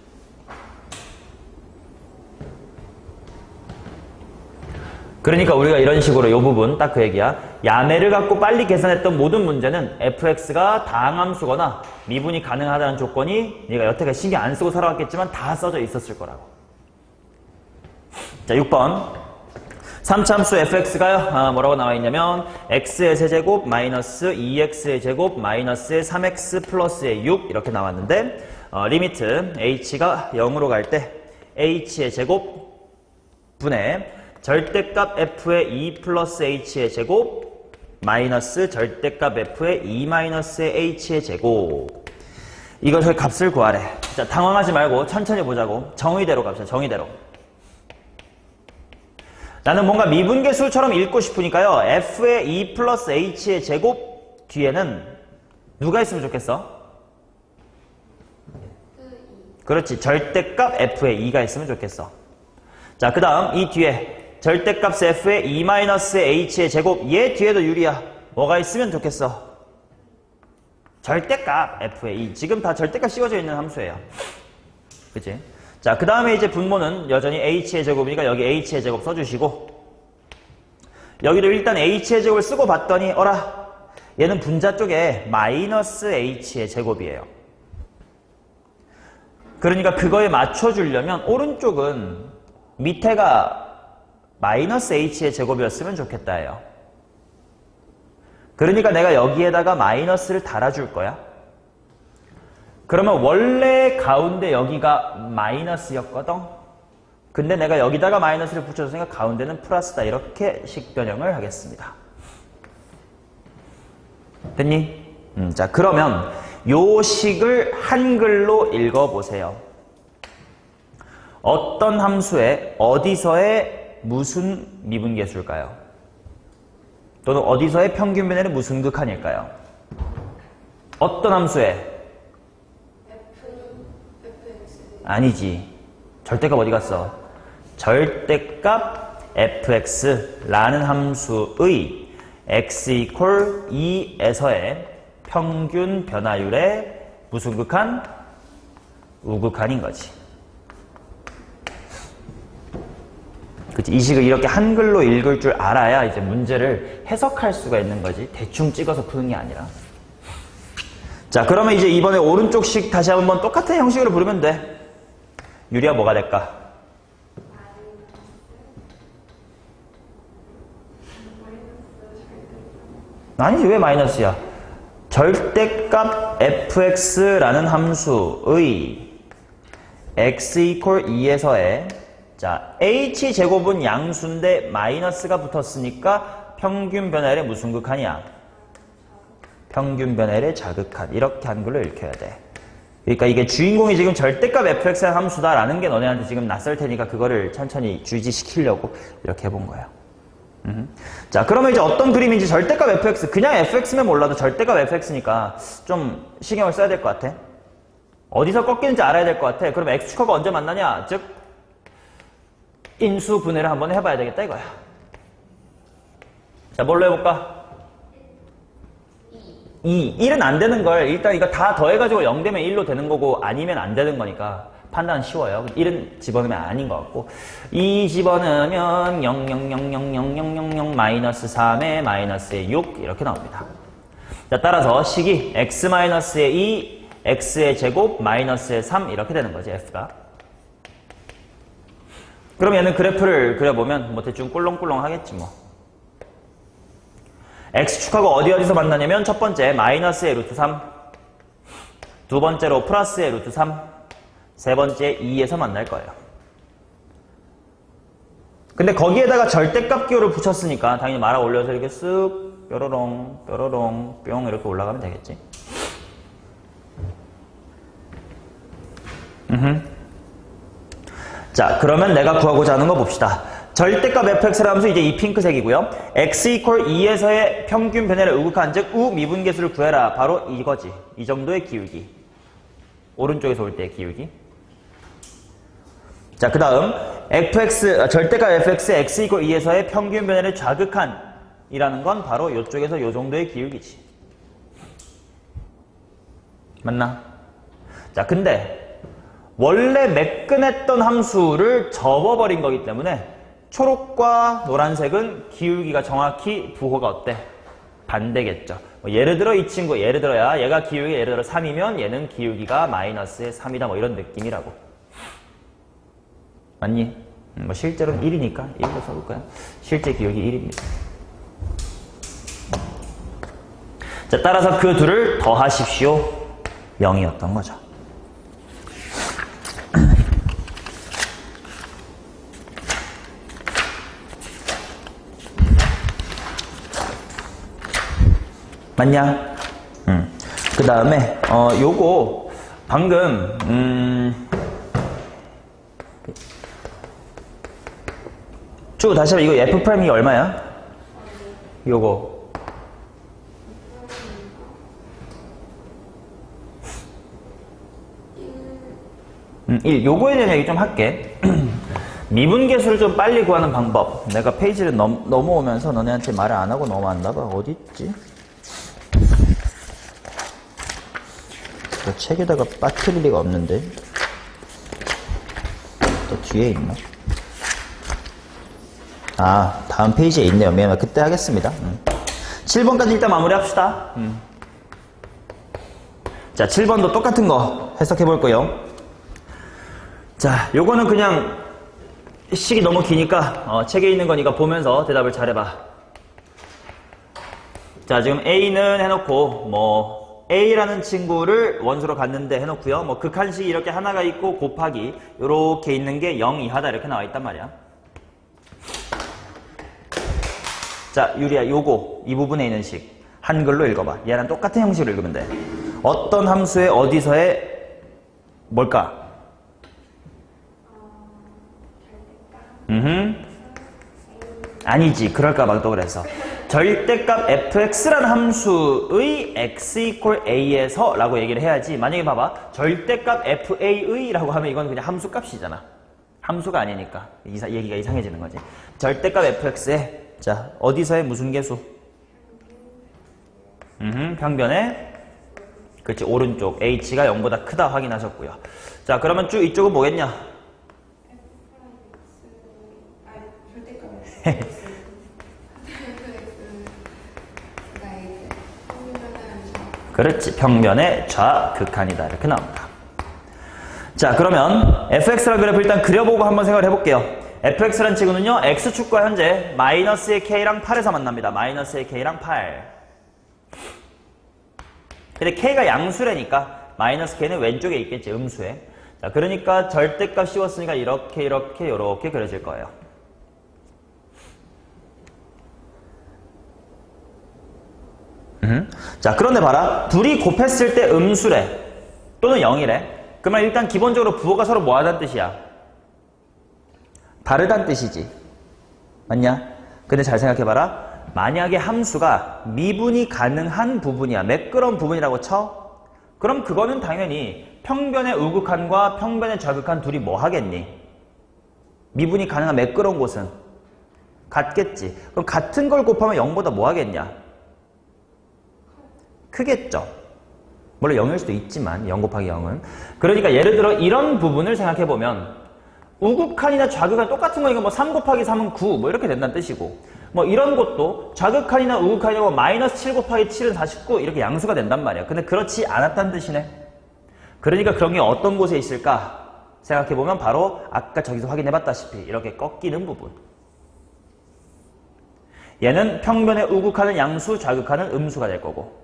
그러니까 우리가 이런 식으로 이 부분 딱 그 얘기야. 야매를 갖고 빨리 계산했던 모든 문제는 fx가 다항함수거나 미분이 가능하다는 조건이 네가 여태까지 신경 안 쓰고 살아왔겠지만 다 써져 있었을 거라고. 자, 6번. 3차함수 fx가 뭐라고 나와 있냐면 x의 세제곱 마이너스 2x의 제곱 마이너스의 3x 플러스의 6 이렇게 나왔는데 리미트 h가 0으로 갈 때 h의 제곱 분의 절대값 f의 2 플러스 h의 제곱 마이너스 절대값 f의 2 마이너스의 h의 제곱. 이것의 값을 구하래. 자, 당황하지 말고 천천히 보자고. 정의대로 갑시다. 정의대로. 나는 뭔가 미분계수처럼 읽고 싶으니까요. f의 2 플러스 h의 제곱 뒤에는 누가 있으면 좋겠어? 그렇지. 절대값 f의 2가 있으면 좋겠어. 자, 그 다음 이 뒤에 절대값 f의 2 마이너스 h의 제곱, 얘 뒤에도 유리야. 뭐가 있으면 좋겠어? 절대값 f의 2. 지금 다 절대값 씌워져 있는 함수예요. 그치? 자, 그 다음에 이제 분모는 여전히 h의 제곱이니까 여기 h의 제곱 써주시고, 여기도 일단 h의 제곱을 쓰고 봤더니 어라, 얘는 분자 쪽에 마이너스 h의 제곱이에요. 그러니까 그거에 맞춰주려면 오른쪽은 밑에가 마이너스 h의 제곱이었으면 좋겠다예요. 그러니까 내가 여기에다가 마이너스를 달아줄 거야. 그러면 원래 가운데 여기가 마이너스였거든. 근데 내가 여기다가 마이너스를 붙여줬으니까 가운데는 플러스다. 이렇게 식 변형을 하겠습니다. 됐니? 자, 그러면 요 식을 한글로 읽어보세요. 어떤 함수에 어디서의 무슨 미분계수일까요? 또는 어디서의 평균변에는 무슨 극한일까요? 어떤 함수에? 아니지. 절대값 어디 갔어? 절대값 fx라는 함수의 x 이퀄 2에서의 평균 변화율의 무슨 극한? 우극한인 거지. 그치? 이 식을 이렇게 한글로 읽을 줄 알아야 이제 문제를 해석할 수가 있는 거지. 대충 찍어서 푸는 게 아니라. 자, 그러면 이제 이번에 오른쪽 식 다시 한번 똑같은 형식으로 부르면 돼. 유리야 뭐가 될까? 아니지, 왜 마이너스야? 절대값 fx라는 함수의 x 이퀄 2에서의 자, h제곱은 양수인데 마이너스가 붙었으니까 평균 변화율의 무슨 극한이야? 평균 변화율의 자극한. 이렇게 한글로 읽혀야 돼. 그러니까 이게 주인공이 지금 절대값 fx의 함수다라는 게 너네한테 지금 낯설 테니까 그거를 천천히 주의시키려고 이렇게 해본 거예요. 자, 그러면 이제 어떤 그림인지 절대값 fx, 그냥 fx면 몰라도 절대값 fx니까 좀 신경을 써야 될 것 같아. 어디서 꺾이는지 알아야 될 것 같아. 그럼 x축하가 언제 만나냐? 즉 인수 분해를 한번 해봐야 되겠다 이거야. 자, 뭘로 해볼까? 1은 안 되는 걸 일단 이거 다 더해가지고 0 되면 1로 되는 거고 아니면 안 되는 거니까 판단은 쉬워요. 1은 집어넣으면 아닌 것 같고 2 집어넣으면 0, 0, 0, 0, 0, 0, 0, 0, 마이너스 3에 마이너스에 6 이렇게 나옵니다. 자, 따라서 식이 x-의 2, x의 제곱, 마이너스의 3 이렇게 되는 거지, f가. 그럼 얘는 그래프를 그려보면 뭐 대충 꿀렁꿀렁 하겠지 뭐. x축하고 어디서 만나냐면 첫 번째 마이너스의 루트 3, 두 번째로 플러스의 루트 3, 세 번째 2에서 만날 거예요. 근데 거기에다가 절대값 기호를 붙였으니까 당연히 말아 올려서 이렇게 쓱 뾰로롱 뾰로롱 뿅 이렇게 올라가면 되겠지. 자, 그러면 내가 구하고자 하는 거 봅시다. 절대값 fx라는 함수 이제 이 핑크색이고요. x equal 2에서의 평균 변화를 우극한 즉 우 미분계수를 구해라. 바로 이거지. 이 정도의 기울기. 오른쪽에서 올 때의 기울기. 자, 그 다음 절대값 fx의 x equal 2에서의 평균 변화를 좌극한 이라는 건 바로 이쪽에서 이 정도의 기울기지. 맞나? 자, 근데 원래 매끈했던 함수를 접어버린 거기 때문에 초록과 노란색은 기울기가 정확히 부호가 어때? 반대겠죠. 뭐 예를 들어 이 친구, 예를 들어야 얘가 기울기 예를 들어 3이면 얘는 기울기가 마이너스의 3이다 뭐 이런 느낌이라고. 맞니? 뭐 실제로는 1이니까 1로 써볼까요? 실제 기울기 1입니다. 자, 따라서 그 둘을 더하십시오. 0이었던 거죠. 맞냐? 그 다음에 요거 방금 쭉 다시 한번 이거 f 프라임이 얼마야? 요거 1. 요거에 대한 얘기 좀 할게. 미분계수를 좀 빨리 구하는 방법. 내가 페이지를 넘어오면서 너네한테 말을 안 하고 넘어왔나 봐. 어디 있지? 저 책에다가 빠뜨릴 리가 없는데. 또 뒤에 있나? 아, 다음 페이지에 있네요. 미안해. 그때 하겠습니다. 7번까지 일단 마무리 합시다. 자, 7번도 똑같은 거 해석해 볼 거예요. 자, 요거는 그냥 식이 너무 기니까 책에 있는 거니까 보면서 대답을 잘해봐. 자, 지금 A는 해놓고 뭐 A라는 친구를 원수로 갔는데 해놓고요. 뭐 극한식이 이렇게 하나가 있고 곱하기 요렇게 있는 게 0 이하다 이렇게 나와 있단 말이야. 자, 유리야, 요거 이 부분에 있는 식 한글로 읽어봐. 얘랑 똑같은 형식으로 읽으면 돼. 어떤 함수의 어디서의 뭘까? 아니지. 그럴까봐 또 그래서 절대값 fx라는 함수의 x equal a에서 라고 얘기를 해야지. 만약에 봐봐. 절대값 fa의 라고 하면 이건 그냥 함수값이잖아. 함수가 아니니까 얘기가 이상해지는 거지. 절대값 fx에 자, 어디서의 무슨 계수? 평변에 그렇지. 오른쪽 h가 0보다 크다 확인하셨고요. 자, 그러면 쭉 이쪽은 뭐겠냐? 그렇지. 평면의 좌극한이다. 이렇게 나옵니다. 자, 그러면 fx라는 그래프 일단 그려보고 한번 생각을 해볼게요. fx라는 친구는요. x축과 현재 마이너스의 k랑 8에서 만납니다. 마이너스의 k랑 8. 근데 k가 양수래니까 마이너스 k는 왼쪽에 있겠지. 음수에. 자, 그러니까 절대값 씌웠으니까 이렇게 이렇게 그려질 거예요. 자, 그런데 봐라. 둘이 곱했을 때 음수래. 또는 0이래. 그러면 일단 기본적으로 부호가 서로 뭐 하다는 뜻이야? 다르다는 뜻이지. 맞냐? 근데 잘 생각해봐라. 만약에 함수가 미분이 가능한 부분이야. 매끄러운 부분이라고 쳐? 그럼 그거는 당연히 평변의 우극한과 평변의 좌극한 둘이 뭐 하겠니? 미분이 가능한 매끄러운 곳은 같겠지. 그럼 같은 걸 곱하면 0보다 뭐 하겠냐? 크겠죠. 물론 0일 수도 있지만 0 곱하기 0은. 그러니까 예를 들어 이런 부분을 생각해보면 우극한이나 좌극한 똑같은 거니까 뭐 3 곱하기 3은 9 뭐 이렇게 된다는 뜻이고, 뭐 이런 것도 좌극한이나 우극한이나 뭐 마이너스 7 곱하기 7은 49 이렇게 양수가 된단 말이야. 근데 그렇지 않았다는 뜻이네. 그러니까 그런 게 어떤 곳에 있을까 생각해보면 바로 아까 저기서 확인해봤다시피 이렇게 꺾이는 부분. 얘는 평변에 우극한은 양수, 좌극한은 음수가 될 거고,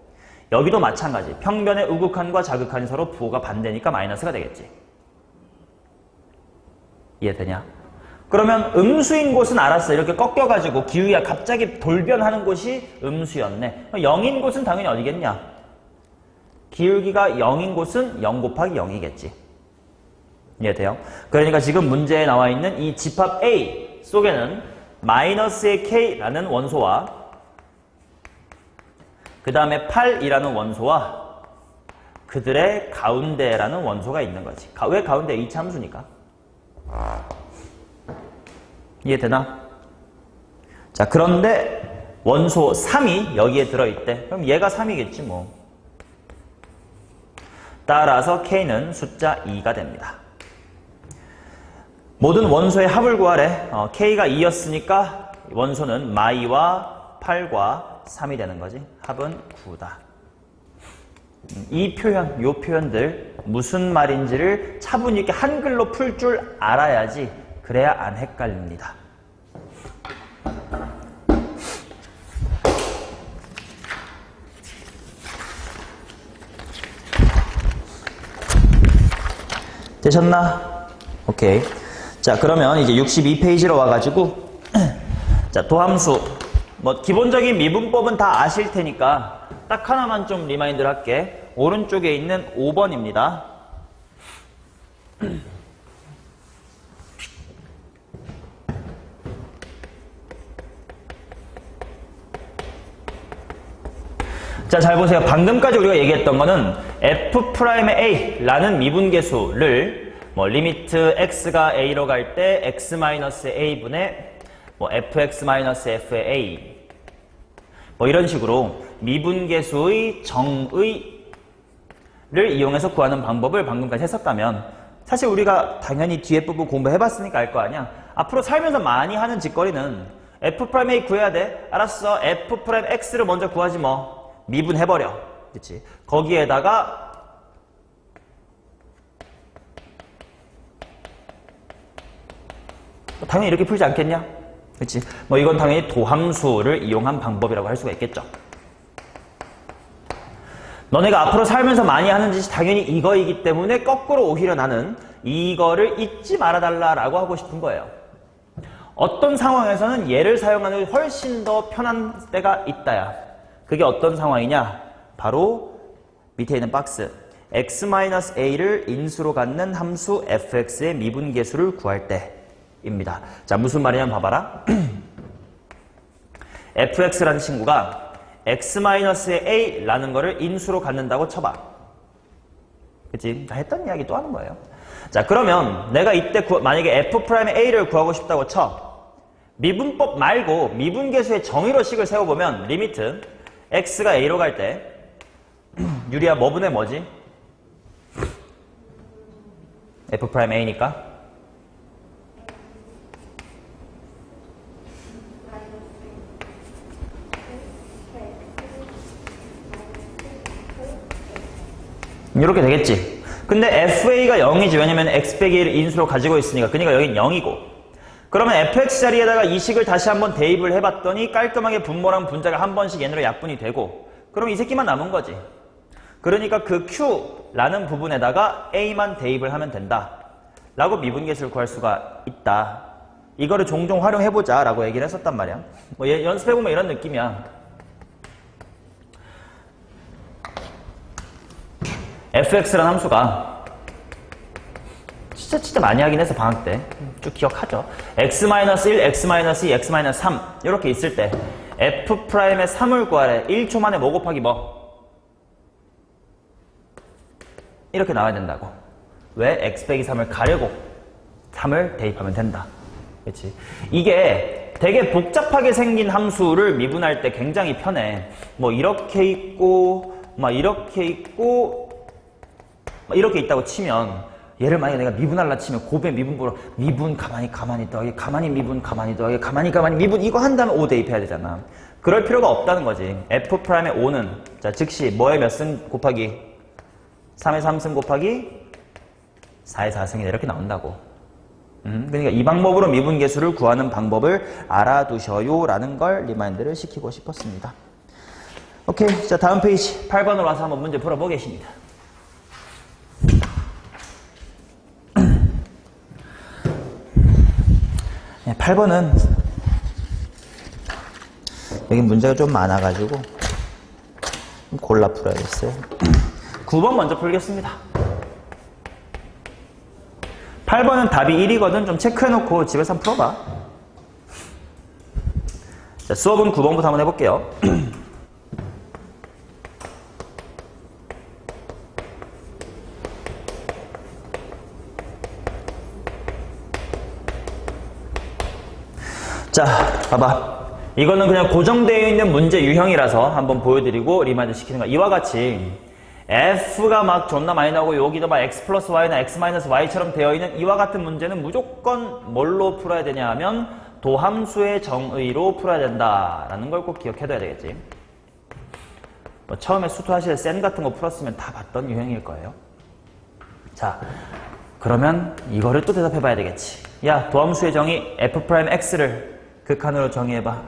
여기도 마찬가지. 평변에 우극한과 좌극한이 서로 부호가 반대니까 마이너스가 되겠지. 이해되냐? 그러면 음수인 곳은 알았어. 이렇게 꺾여가지고 기울기가 갑자기 돌변하는 곳이 음수였네. 0인 곳은 당연히 어디겠냐? 기울기가 0인 곳은 0 곱하기 0이겠지. 이해돼요? 그러니까 지금 문제에 나와 있는 이 집합 A 속에는 마이너스의 K라는 원소와 그 다음에 8이라는 원소와 그들의 가운데라는 원소가 있는 거지. 왜 가운데? 이차함수니까. 이해되나? 자, 그런데 원소 3이 여기에 들어있대. 그럼 얘가 3이겠지 뭐. 따라서 K는 숫자 2가 됩니다. 모든 원소의 합을 구하래. K가 2였으니까 원소는 마이와 8과 3이 되는 거지. 합은 9다. 이 표현, 요 표현들 무슨 말인지를 차분히 이렇게 한글로 풀 줄 알아야지. 그래야 안 헷갈립니다. 되셨나? 오케이. 자, 그러면 이제 62페이지로 와가지고 자, 도함수 뭐 기본적인 미분법은 다 아실 테니까 딱 하나만 좀 리마인드를 할게. 오른쪽에 있는 5번입니다. 자, 잘 보세요. 방금까지 우리가 얘기했던 거는 F'A의 A라는 미분계수를 뭐 리미트 x가 a로 갈 때 x-a분의 뭐 fx-f의 a 뭐 이런 식으로 미분계수의 정의를 이용해서 구하는 방법을 방금까지 했었다면, 사실 우리가 당연히 뒤에 부분 공부해봤으니까 알 거 아니야. 앞으로 살면서 많이 하는 짓거리는 F'A 구해야 돼. 알았어. F'X를 먼저 구하지 뭐. 미분해버려. 그치? 거기에다가 당연히 이렇게 풀지 않겠냐? 그치? 뭐 이건 당연히 도함수를 이용한 방법이라고 할 수가 있겠죠. 너네가 앞으로 살면서 많이 하는 짓이 당연히 이거이기 때문에 거꾸로 오히려 나는 이거를 잊지 말아달라라고 하고 싶은 거예요. 어떤 상황에서는 얘를 사용하는 게 훨씬 더 편한 때가 있다야. 그게 어떤 상황이냐? 바로 밑에 있는 박스. x-a를 인수로 갖는 함수 fx의 미분계수를 구할 때입니다. 자, 무슨 말이냐면 봐봐라. fx라는 친구가 x-a라는 거를 인수로 갖는다고 쳐봐. 그치? 다 했던 이야기 또 하는 거예요. 자, 그러면 내가 이때 만약에 f'a를 구하고 싶다고 쳐. 미분법 말고 미분계수의 정의로 식을 세워보면 리미트 x가 a로 갈 때 유리야 뭐분의 뭐지? f'a니까 이렇게 되겠지. 근데 FA가 0이지. 왜냐면 x 빼기 1을 인수로 가지고 있으니까. 그러니까 여긴 0이고. 그러면 fx 자리에다가 이 식을 다시 한번 대입을 해봤더니 깔끔하게 분모랑 분자가 한 번씩 얘네로 약분이 되고, 그럼 이 새끼만 남은 거지. 그러니까 그 q라는 부분에다가 a만 대입을 하면 된다 라고 미분계수를 구할 수가 있다. 이거를 종종 활용해보자 라고 얘기를 했었단 말이야. 뭐 연습해보면 이런 느낌이야. fx라는 함수가 진짜 많이 하긴 해서 방학 때 쭉 기억하죠. x-1, x-2, x-3 이렇게 있을 때 f'의 3을 구하래. 1초 만에 뭐 곱하기 뭐 이렇게 나와야 된다고. 왜? x 빼기 3을 가려고 3을 대입하면 된다. 그렇지? 이게 되게 복잡하게 생긴 함수를 미분할 때 굉장히 편해. 뭐 이렇게 있고 막 이렇게 있고 막 이렇게 있다고 치면 얘를 만약에 내가 미분할라 치면 곱의 미분보로 미분 가만히 더하기 가만히 미분 가만히 더하기 가만히 미분 이거 한 다음에 5 대입해야 되잖아. 그럴 필요가 없다는 거지. F'의 5는 자 즉시 뭐의 몇 승 곱하기 3의 3승 곱하기 4의 4승이다 이렇게 나온다고. 그러니까 이 방법으로 미분계수를 구하는 방법을 알아두셔요 라는 걸 리마인드를 시키고 싶었습니다. 오케이, 자 다음 페이지 8번으로 와서 한번 문제 풀어보겠습니다. 네, 8번은 여기 문제가 좀 많아가지고 좀 골라 풀어야겠어요. 9번 먼저 풀겠습니다. 8번은 답이 1이거든. 좀 체크해놓고 집에서 한번 풀어봐. 자, 수업은 9번부터 한번 해볼게요. 자, 봐봐. 이거는 그냥 고정되어 있는 문제 유형이라서 한번 보여드리고 리마인드 시키는 거야. 이와 같이 F가 막 존나 많이 나오고 여기도 막 X 플러스 Y나 X 마이너스 Y처럼 되어 있는 이와 같은 문제는 무조건 뭘로 풀어야 되냐 하면 도함수의 정의로 풀어야 된다라는 걸 꼭 기억해둬야 되겠지. 뭐 처음에 수투하실 때 센 같은 거 풀었으면 다 봤던 유형일 거예요. 자, 그러면 이거를 또 대답해 봐야 되겠지. 야, 도함수의 정의 F'X를 극한으로 정의해봐.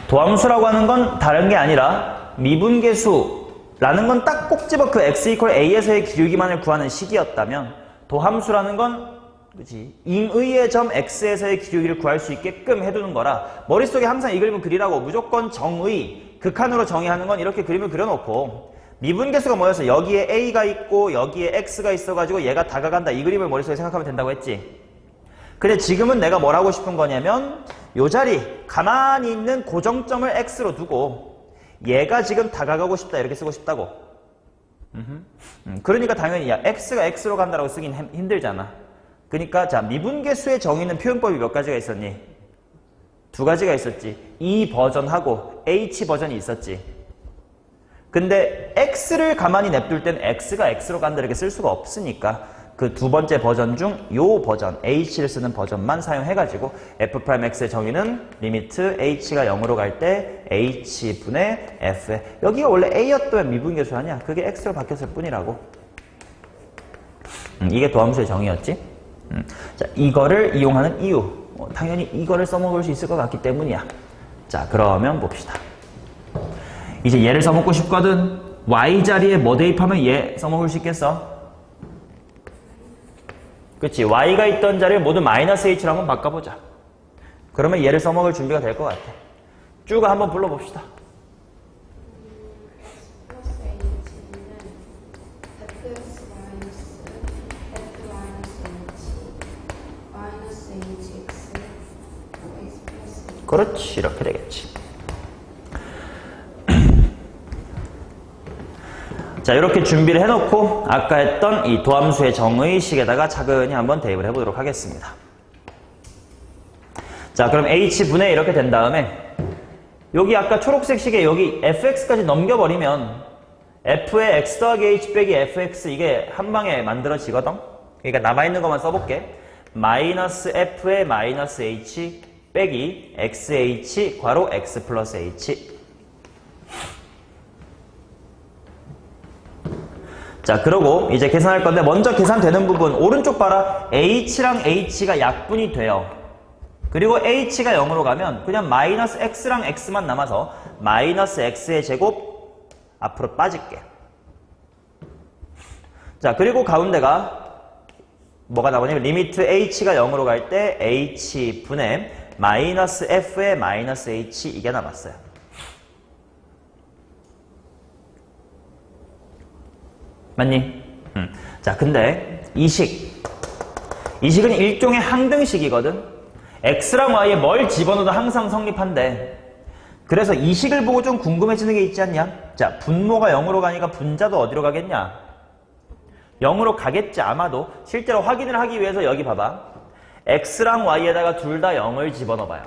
도함수라고 하는 건 다른 게 아니라 미분계수라는 건 딱 꼭 집어 그 x 이퀄 a에서의 기울기만을 구하는 식이었다면 도함수라는 건 그치? 인의의 점 x에서의 기울기를 구할 수 있게끔 해두는 거라 머릿속에 항상 이 그림을 그리라고 무조건 정의, 극한으로 정의하는 건 이렇게 그림을 그려놓고 미분계수가 뭐였어? 여기에 a가 있고 여기에 x가 있어가지고 얘가 다가간다 이 그림을 머릿속에 생각하면 된다고 했지. 근데 지금은 내가 뭘 하고 싶은 거냐면 요 자리 가만히 있는 고정점을 x로 두고 얘가 지금 다가가고 싶다 이렇게 쓰고 싶다고. 그러니까 당연히 야 x가 x로 간다라고 쓰긴 힘들잖아. 그러니까 자 미분계수의 정의는 표현법이 몇 가지가 있었니? 두 가지가 있었지. E 버전하고 H 버전이 있었지. 근데 x를 가만히 냅둘 땐 x가 x로 간다 이렇게 쓸 수가 없으니까 그 두 번째 버전 중 요 버전 h를 쓰는 버전만 사용해가지고 f'x의 정의는 리미트 h가 0으로 갈 때 h분의 f 여기가 원래 a였던 미분계수 아니야. 그게 x로 바뀌었을 뿐이라고. 이게 도함수의 정의였지. 자, 이거를 이용하는 이유 당연히 이거를 써먹을 수 있을 것 같기 때문이야. 자, 그러면 봅시다. 이제 얘를 써먹고 싶거든. y 자리에 뭐 대입하면 얘 써먹을 수 있겠어? 그치? y가 있던 자리를 모두 마이너스 h로 한번 바꿔보자. 그러면 얘를 써먹을 준비가 될 것 같아. 쭉 한번 불러봅시다. 플러스 h는 fx 마이너스 f 마이너스 h 마이너스 hx x 플러스 그렇지. 이렇게 되겠지. 자, 이렇게 준비를 해놓고 아까 했던 이 도함수의 정의식에다가 차근히 한번 대입을 해보도록 하겠습니다. 자, 그럼 h분의 이렇게 된 다음에 여기 아까 초록색 식에 여기 fx까지 넘겨버리면 f의 x 더하기 h 빼기 fx 이게 한 방에 만들어지거든? 그러니까 남아있는 것만 써볼게. 마이너스 f의 마이너스 h 빼기 xh 괄호 x 플러스 h. 자, 그러고 이제 계산할 건데 먼저 계산되는 부분 오른쪽 봐라. h랑 h가 약분이 돼요. 그리고 h가 0으로 가면 그냥 마이너스 x랑 x만 남아서 마이너스 x의 제곱 앞으로 빠질게. 자, 그리고 가운데가 뭐가 나오냐면 리미트 h가 0으로 갈 때 h분의 마이너스 f의 마이너스 h 이게 남았어요. 맞니? 자, 근데 이 식은 일종의 항등식이거든. x랑 y에 뭘 집어넣어도 항상 성립한대. 그래서 이 식을 보고 좀 궁금해지는 게 있지 않냐? 자, 분모가 0으로 가니까 분자도 어디로 가겠냐? 0으로 가겠지 아마도. 실제로 확인을 하기 위해서 여기 봐봐. x랑 y에다가 둘 다 0을 집어넣어봐요.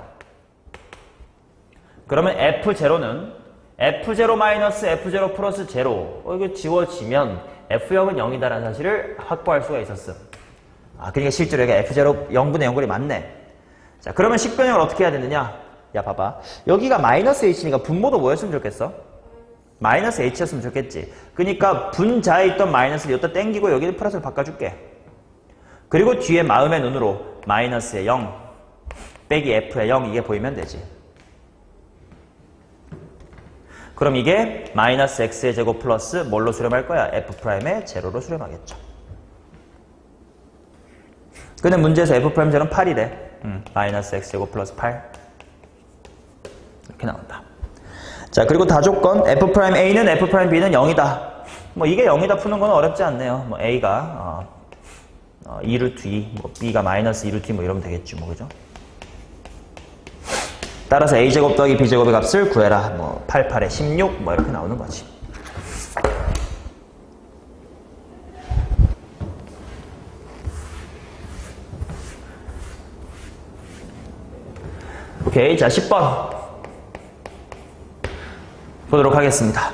그러면 f0는 f0 마이너스 f0 플러스 0 이거 지워지면 f0은 0이다라는 사실을 확보할 수가 있었음. 그러니까 실제로 여기 f0 0분의 0꼴이 맞네. 자, 그러면 식변형을 어떻게 해야 되느냐? 야, 봐봐. 여기가 마이너스 h니까 분모도 뭐였으면 좋겠어? 마이너스 h였으면 좋겠지. 그러니까 분자에 있던 마이너스를 여기다 땡기고 여기를 플러스로 바꿔줄게. 그리고 뒤에 마음의 눈으로 마이너스의 0 빼기 f의 0 이게 보이면 되지. 그럼 이게 마이너스 x의 제곱 플러스 뭘로 수렴할 거야? f'의 제로로 수렴하겠죠. 근데 문제에서 f'제로는 8이래. 마이너스 x제곱 플러스 8 이렇게 나온다. 자, 그리고 다조건 f'A는 f'B는 0이다. 뭐 이게 0이다 푸는 건 어렵지 않네요. 뭐 A가 2루트 2, 뭐 B가 마이너스 2루트 2 뭐 이러면 되겠지 뭐, 그죠? 따라서 A제곱 더하기 B제곱의 값을 구해라. 뭐 8, 8에 16 뭐 이렇게 나오는 거지. 오케이, 자 10번 보도록 하겠습니다.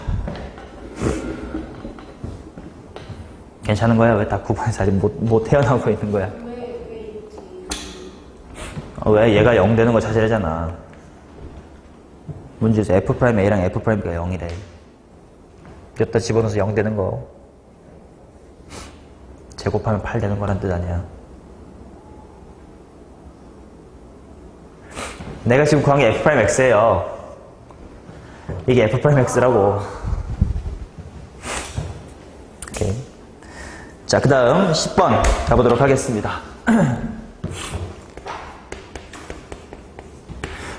괜찮은 거야? 왜 다 9번에서 아직 못 태어나고 있는 거야? 왜? 얘가 0 되는 거 찾으래잖아. 문제에서 f'A랑 f'B가 0이래. 여기다 집어넣어서 0 되는 거. 제곱하면 8 되는 거란 뜻 아니야. 내가 지금 구한 게 f'x예요. 이게 f'x라고. 오케이. 자, 그 다음 10번 가보도록 하겠습니다.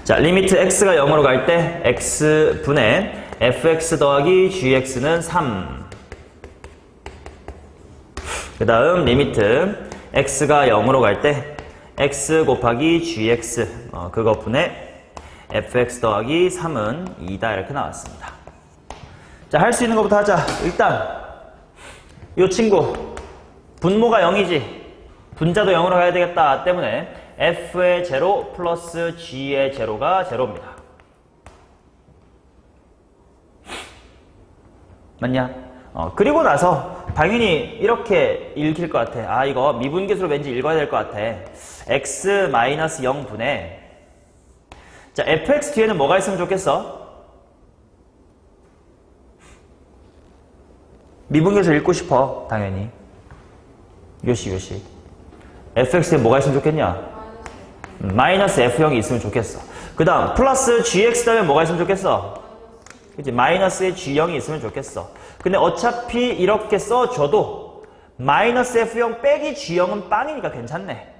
자, 리미트 x가 0으로 갈 때 x분의 fx 더하기 gx는 3. 그 다음 리미트 x가 0으로 갈 때 x 곱하기 gx 그것분의 fx 더하기 3은 2다 이렇게 나왔습니다. 자, 할 수 있는 것부터 하자. 일단 이 친구 분모가 0이지 분자도 0으로 가야 되겠다 때문에 f의 제로 플러스 g의 제로가 제로입니다. 맞냐? 그리고 나서 당연히 이렇게 읽힐 것 같아. 이거 미분계수로 왠지 읽어야 될 것 같아. x 마이너스 0분의 자, fx 뒤에는 뭐가 있으면 좋겠어? 미분계수 읽고 싶어, 당연히. 요시. fx 뒤에 뭐가 있으면 좋겠냐? 마이너스 f0이 있으면 좋겠어. 그 다음, 플러스 gx 다음에 뭐가 있으면 좋겠어? 그치? 마이너스의 g0이 있으면 좋겠어. 근데 어차피 이렇게 써줘도 마이너스 f0 빼기 g0은 빵이니까 괜찮네.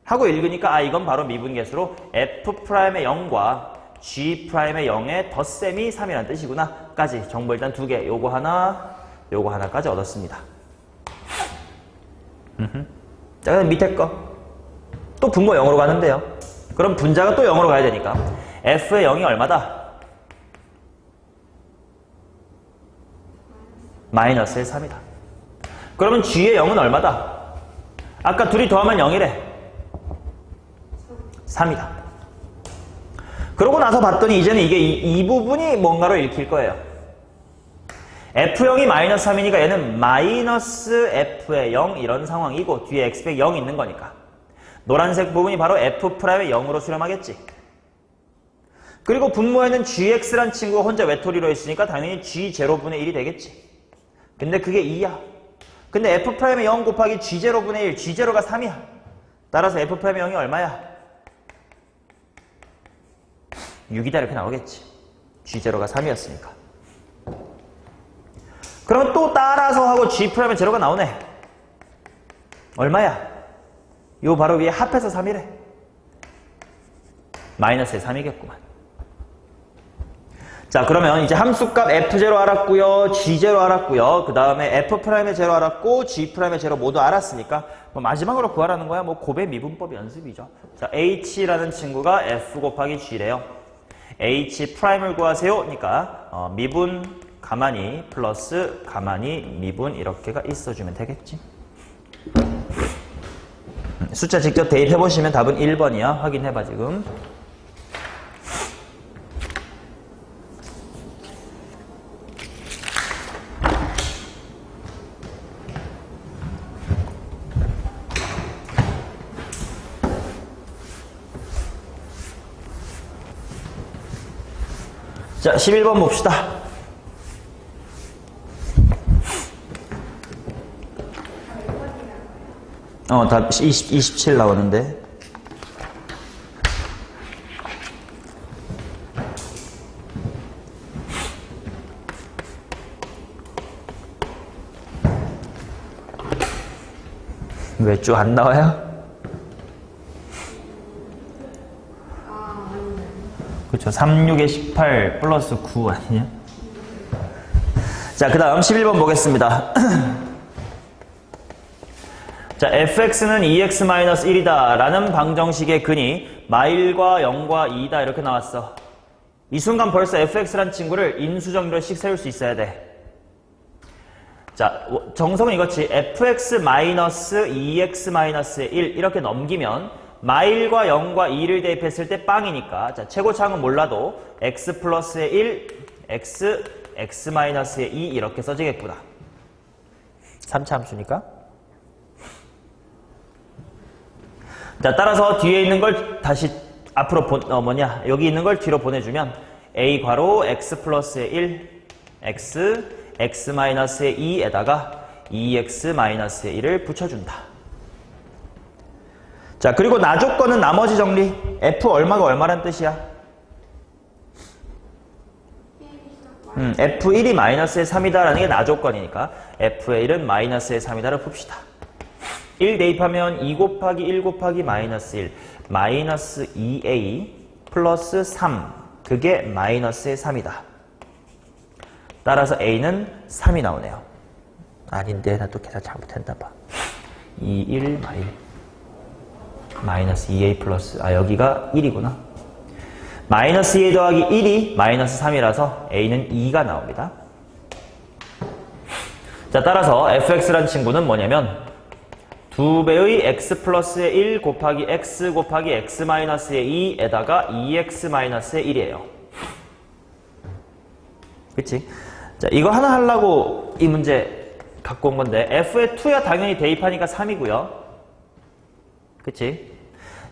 하고 읽으니까 이건 바로 미분계수로 f'의 0과 g'의 0의 덧셈이 3이라는 뜻이구나 까지 정보 일단 2개 요거 하나까지 얻었습니다. 자, 그다음 밑에 거 또 분모 0으로 가는데요. 그럼 분자가 또 0으로 가야 되니까 f의 0이 얼마다? 마이너스의 3이다. 그러면 g의 0은 얼마다? 아까 둘이 더하면 0이래. 3이다. 그러고 나서 봤더니 이제는 이게 이 부분이 뭔가로 읽힐 거예요. f0이 마이너스 3이니까 얘는 마이너스 f의 0 이런 상황이고 뒤에 x의 0이 있는 거니까 노란색 부분이 바로 f'의 0으로 수렴하겠지. 그리고 분모에는 gx란 친구가 혼자 외톨이로 있으니까 당연히 g0분의 1이 되겠지. 근데 그게 2야. 근데 f'의 0 곱하기 g0분의 1, g0가 3이야. 따라서 f'의 0이 얼마야? 6이다 이렇게 나오겠지. g0가 3이었으니까. 그러면 또 따라서 하고 g'의 제로가 나오네. 얼마야? 요 바로 위에 합해서 3이래. 마이너스의 3이겠구만. 자, 그러면 이제 함수값 f0 알았고요. g0 알았고요. 그 다음에 f'의 제로 알았고 g'의 제로 모두 알았으니까 뭐 마지막으로 구하라는 거야. 뭐 곱의 미분법 연습이죠. 자, h라는 친구가 f 곱하기 g래요. h'을 구하세요. 그러니까 미분 가만히 플러스 가만히 미분 이렇게가 있어주면 되겠지. 숫자 직접 대입해보시면 답은 1번이야. 확인해봐, 지금. 자, 11번 봅시다. 답 27 나오는데. 왜 쭉 안 나와요? 그쵸. 36에 18 플러스 9 아니냐? 자, 그 다음 11번 보겠습니다. 자, fx는 2x-1이다 라는 방정식의 근이 마일과 0과 2다 이렇게 나왔어. 이 순간 벌써 fx란 친구를 인수정리로씩 세울 수 있어야 돼. 자, 정석은 이거지. fx-2x-1 이렇게 넘기면 마일과 0과 2를 대입했을 때 빵이니까, 자, 최고차항은 몰라도 x 플러스의 1, x, x-의 2 이렇게 써지겠구나. 3차 함수니까. 자, 따라서 뒤에 있는 걸 다시 앞으로 여기 있는 걸 뒤로 보내주면 a 괄호 x 플러스의 1, x, x-의 2에다가 2x-의 1을 붙여준다. 자, 그리고 나 조건은 나머지 정리. f 얼마가 얼마란 뜻이야? f1이 마이너스의 3이다라는 게 나 조건이니까 f의 1은 마이너스의 3이다를 풉시다. 1 대입하면 2 곱하기 1 곱하기 마이너스 1, 마이너스 2a 플러스 3, 그게 마이너스의 3이다. 따라서 a는 3이 나오네요. 아닌데, 나 또 계산 잘못했나 봐. 2, 1, 마이너스 2a 플러스, 여기가 1이구나. 마이너스 2a 더하기 1이 마이너스 3이라서 a는 2가 나옵니다. 자, 따라서 fx란 친구는 뭐냐면 2배의 x 플러스의 1 곱하기 x 곱하기 x-의 2에다가 2x-의 1이에요. 그치? 자, 이거 하나 하려고 이 문제 갖고 온 건데 f에 2야 당연히 대입하니까 3이고요. 그치?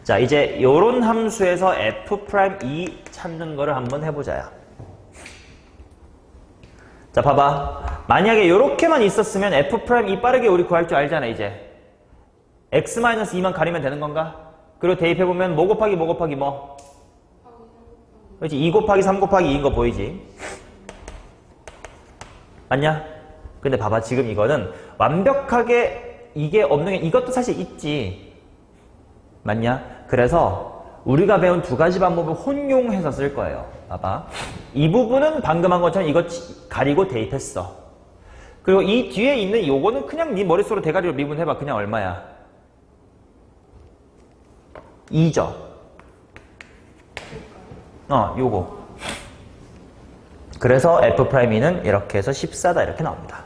자, 이제 요런 함수에서 f'2 찾는 거를 한번 해보자요. 자, 봐봐. 만약에 요렇게만 있었으면 f'2 빠르게 우리 구할 줄 알잖아, 이제. x-2만 가리면 되는 건가? 그리고 대입해보면 뭐 곱하기 뭐 곱하기 뭐? 그렇지, 2 곱하기 3 곱하기 2인 거 보이지? 맞냐? 근데 봐봐, 지금 이거는 완벽하게 이게 없는 게, 이것도 사실 있지. 맞냐? 그래서 우리가 배운 두 가지 방법을 혼용해서 쓸 거예요. 봐봐. 이 부분은 방금 한 것처럼 이거 가리고 대입했어. 그리고 이 뒤에 있는 요거는 그냥 네 머릿속으로 대가리로 미분해봐. 그냥 얼마야? 2죠. 요거. 그래서 F'E는 이렇게 해서 14다 이렇게 나옵니다.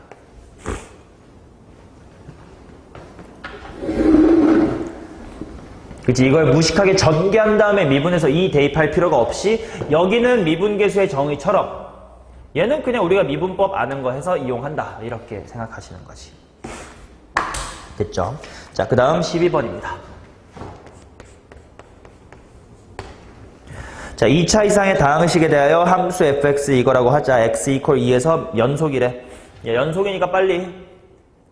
그치, 이걸 무식하게 전개한 다음에 미분해서 2 대입할 필요가 없이 여기는 미분계수의 정의처럼 얘는 그냥 우리가 미분법 아는 거 해서 이용한다 이렇게 생각하시는 거지. 됐죠? 자, 그 다음 12번입니다. 자, 2차 이상의 다항식에 대하여 함수 fx 이거라고 하자. x = 2에서 연속이래. 연속이니까 빨리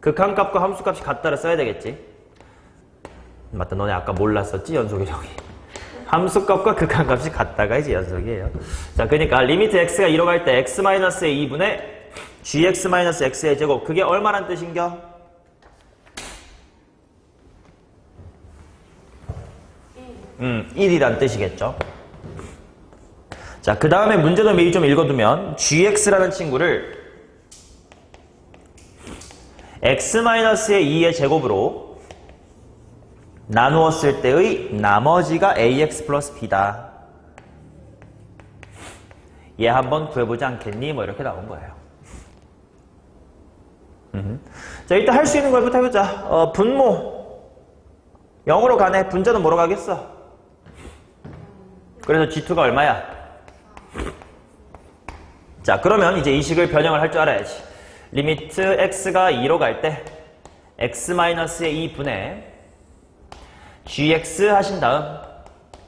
극한값과 함수값이 같다를 써야 되겠지. 맞다, 너네 아까 몰랐었지? 연속이 저기. 함수값과 극한값이 같다가 이제 연속이에요. 자, 그러니까 리미트 x가 2로 갈 때 x-의 2분의 gx-x의 제곱, 그게 얼마란 뜻인겨? 1이란 뜻이겠죠. 자, 그 다음에 문제도 미리 좀 읽어두면 gx라는 친구를 x-의 2의 제곱으로 나누었을 때의 나머지가 ax 플러스 b다. 얘 한번 구해보지 않겠니? 뭐 이렇게 나온 거예요. 자, 일단 할 수 있는 걸부터 해보자. 분모. 0으로 가네. 분자는 뭐로 가겠어? 그래서 G2가 얼마야? 자, 그러면 이제 이 식을 변형을 할 줄 알아야지. 리미트 x가 2로 갈 때 x-의 2분의 gx 하신 다음,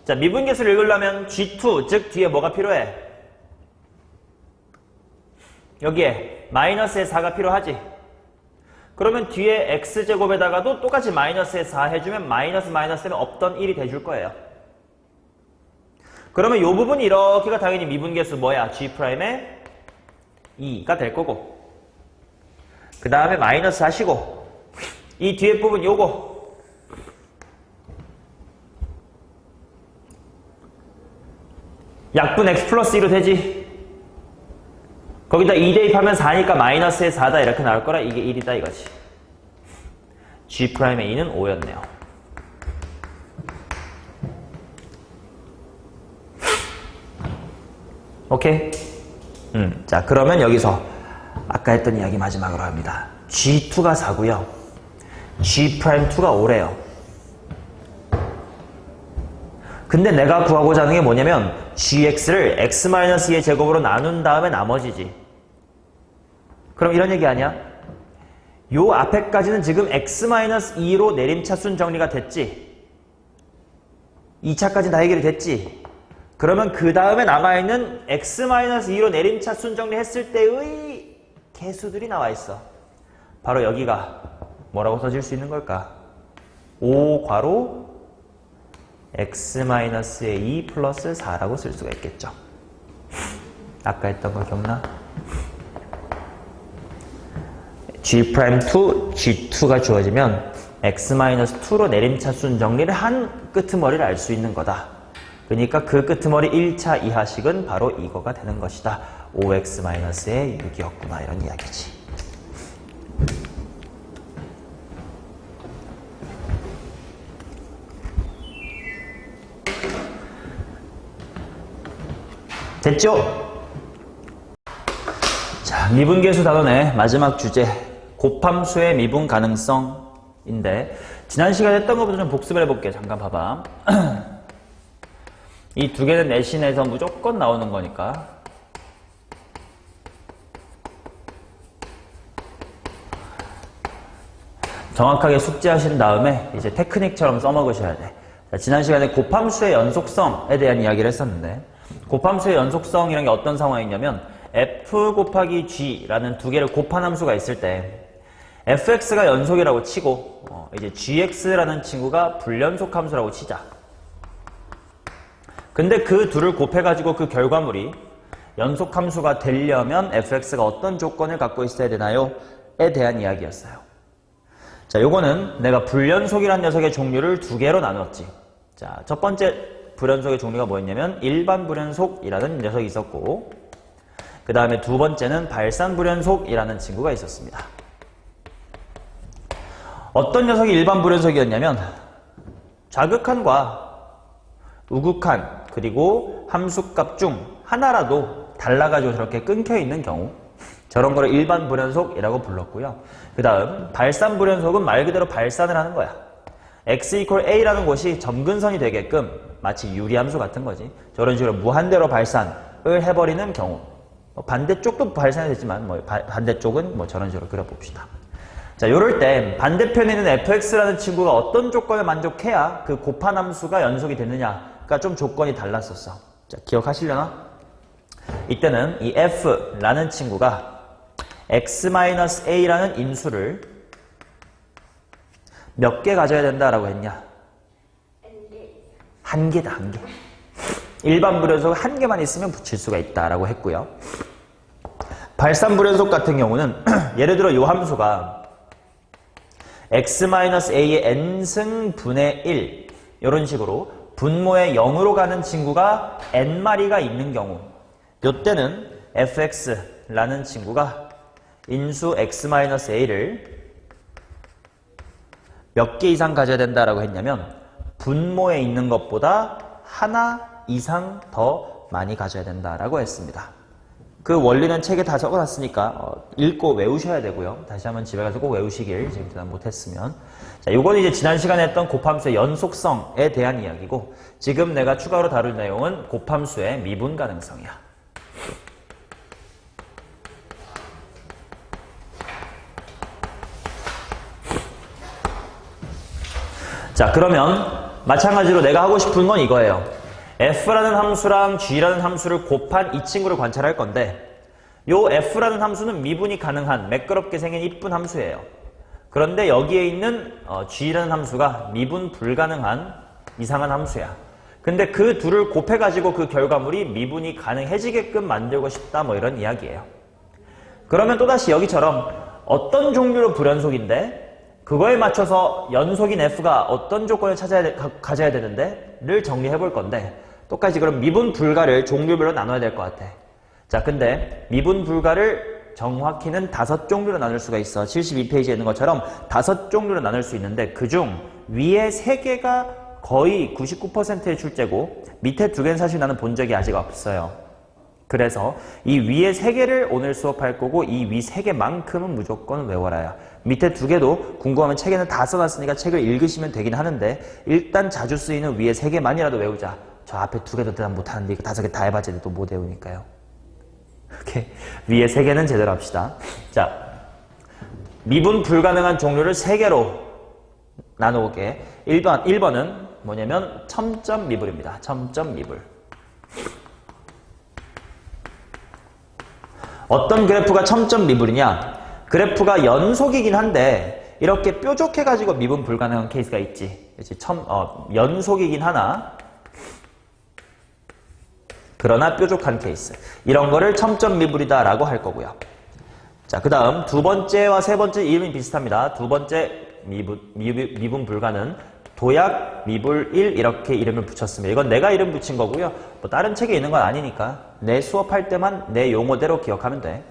자, 미분계수를 읽으려면 G2, 즉 뒤에 뭐가 필요해? 여기에 마이너스의 4가 필요하지. 그러면 뒤에 x제곱에다가도 똑같이 마이너스의 4 해주면 마이너스면 없던 1이 돼줄 거예요. 그러면 이 부분이 이렇게가 당연히 미분계수 뭐야? G'의 2가 될 거고, 그 다음에 마이너스 하시고, 이 뒤에 부분 요거 약분 x 플러스 2로 되지. 거기다 2 대입하면 4니까 마이너스의 4다 이렇게 나올 거라 이게 1이다 이거지. G'의 2는 5였네요. 오케이? 자, 그러면 여기서 아까 했던 이야기 마지막으로 합니다. G2가 4고요. G'2가 5래요. 근데 내가 구하고자 하는 게 뭐냐면 gx를 x-2의 제곱으로 나눈 다음에 나머지지. 그럼 이런 얘기 아니야? 요 앞에까지는 지금 x-2로 내림차순 정리가 됐지. 2차까지 다 해결이 됐지. 그러면 그 다음에 남아있는 x-2로 내림차순 정리했을 때의 개수들이 나와 있어. 바로 여기가 뭐라고 써질 수 있는 걸까? 5 괄호 x-의 2 플러스 4라고 쓸 수가 있겠죠. 아까 했던 거 기억나? G'2, G2가 주어지면 x-2로 내림차순 정리를 한 끄트머리를 알 수 있는 거다. 그러니까 그 끄트머리 1차 이하식은 바로 이거가 되는 것이다. 5x-의 6이었구나 이런 이야기지. 됐죠? 자, 미분계수 단원의 마지막 주제, 곱함수의 미분 가능성인데, 지난 시간에 했던 것부터 좀 복습을 해볼게요. 잠깐 봐봐. 이 두 개는 내신에서 무조건 나오는 거니까. 정확하게 숙지하신 다음에 이제 테크닉처럼 써먹으셔야 돼. 자, 지난 시간에 곱함수의 연속성에 대한 이야기를 했었는데, 곱함수의 연속성이라는 게 어떤 상황이냐면 f 곱하기 g라는 두 개를 곱한 함수가 있을 때 fx가 연속이라고 치고 이제 gx라는 친구가 불연속 함수라고 치자. 근데 그 둘을 곱해가지고 그 결과물이 연속 함수가 되려면 fx가 어떤 조건을 갖고 있어야 되나요? 에 대한 이야기였어요. 자, 요거는 내가 불연속이라는 녀석의 종류를 두 개로 나눴지. 자, 첫 번째 불연속의 종류가 뭐였냐면 일반 불연속이라는 녀석이 있었고, 그 다음에 두 번째는 발산 불연속이라는 친구가 있었습니다. 어떤 녀석이 일반 불연속이었냐면 좌극한과 우극한 그리고 함수값 중 하나라도 달라가지고 저렇게 끊겨있는 경우, 저런 거를 일반 불연속이라고 불렀고요. 그 다음 발산 불연속은 말 그대로 발산을 하는 거야. x = a라는 곳이 점근선이 되게끔 마치 유리함수 같은 거지. 저런 식으로 무한대로 발산을 해버리는 경우, 반대쪽도 발산이 됐지만 반대쪽은 저런 식으로 그려봅시다. 자, 요럴 때 반대편에 있는 fx라는 친구가 어떤 조건을 만족해야 그 곱한 함수가 연속이 되느냐가 좀 조건이 달랐었어. 자, 기억하시려나? 이때는 이 f라는 친구가 x-a라는 인수를 몇 개 가져야 된다라고 했냐? 한 개다, 한 개. 일반 불연속 한 개만 있으면 붙일 수가 있다라고 했고요. 발산 불연속 같은 경우는 예를 들어 요 함수가 x-a의 n승분의 1 이런 식으로 분모의 0으로 가는 친구가 n마리가 있는 경우, 요때는 fx라는 친구가 인수 x-a를 몇 개 이상 가져야 된다라고 했냐면 분모에 있는 것보다 하나 이상 더 많이 가져야 된다라고 했습니다. 그 원리는 책에 다 적어놨으니까 읽고 외우셔야 되고요. 다시 한번 집에 가서 꼭 외우시길, 지금 대답 못했으면. 자, 요거는 이제 지난 시간에 했던 곱함수의 연속성에 대한 이야기고, 지금 내가 추가로 다룰 내용은 곱함수의 미분 가능성이야. 자, 그러면 마찬가지로 내가 하고 싶은 건 이거예요. f라는 함수랑 g라는 함수를 곱한 이 친구를 관찰할 건데, 요 f라는 함수는 미분이 가능한 매끄럽게 생긴 이쁜 함수예요. 그런데 여기에 있는 g라는 함수가 미분 불가능한 이상한 함수야. 근데 그 둘을 곱해가지고 그 결과물이 미분이 가능해지게끔 만들고 싶다, 뭐 이런 이야기예요. 그러면 또다시 여기처럼 어떤 종류로 불연속인데 그거에 맞춰서 연속인 f가 어떤 조건을 가져야 되는데 를 정리해 볼 건데, 똑같이 그럼 미분 불가를 종류별로 나눠야 될 것 같아. 자, 근데 미분 불가를 정확히는 5종류로 나눌 수가 있어. 72페이지에 있는 것처럼 5종류로 나눌 수 있는데, 그중 위에 3개가 거의 99%의 출제고 밑에 2개는 사실 나는 본 적이 아직 없어요. 그래서 이 위에 3개를 오늘 수업할 거고, 이 위 3개만큼은 무조건 외워라야. 밑에 2개도 궁금하면 책에는 다 써놨으니까 책을 읽으시면 되긴 하는데, 일단 자주 쓰이는 위에 3개만이라도 외우자. 저 앞에 2개도 대답 못하는데 이거 5개 다 해봤자 또 못 외우니까요. 이렇게 위에 3개는 제대로 합시다. 자, 미분 불가능한 종류를 3개로 나눠볼게. 1번은 뭐냐면 첨점 미분입니다. 첨점 미분. 어떤 그래프가 첨점 미분이냐? 그래프가 연속이긴 한데 이렇게 뾰족해가지고 미분 불가능한 케이스가 있지. 그렇지? 연속이긴 하나, 그러나 뾰족한 케이스. 이런 거를 첨점 미분이다 라고 할 거고요. 자, 그 다음 두 번째와 세 번째 이름이 비슷합니다. 두 번째 미분 불가는 도약 미분 1 이렇게 이름을 붙였습니다. 이건 내가 이름 붙인 거고요. 뭐 다른 책에 있는 건 아니니까 내 수업할 때만 내 용어대로 기억하면 돼.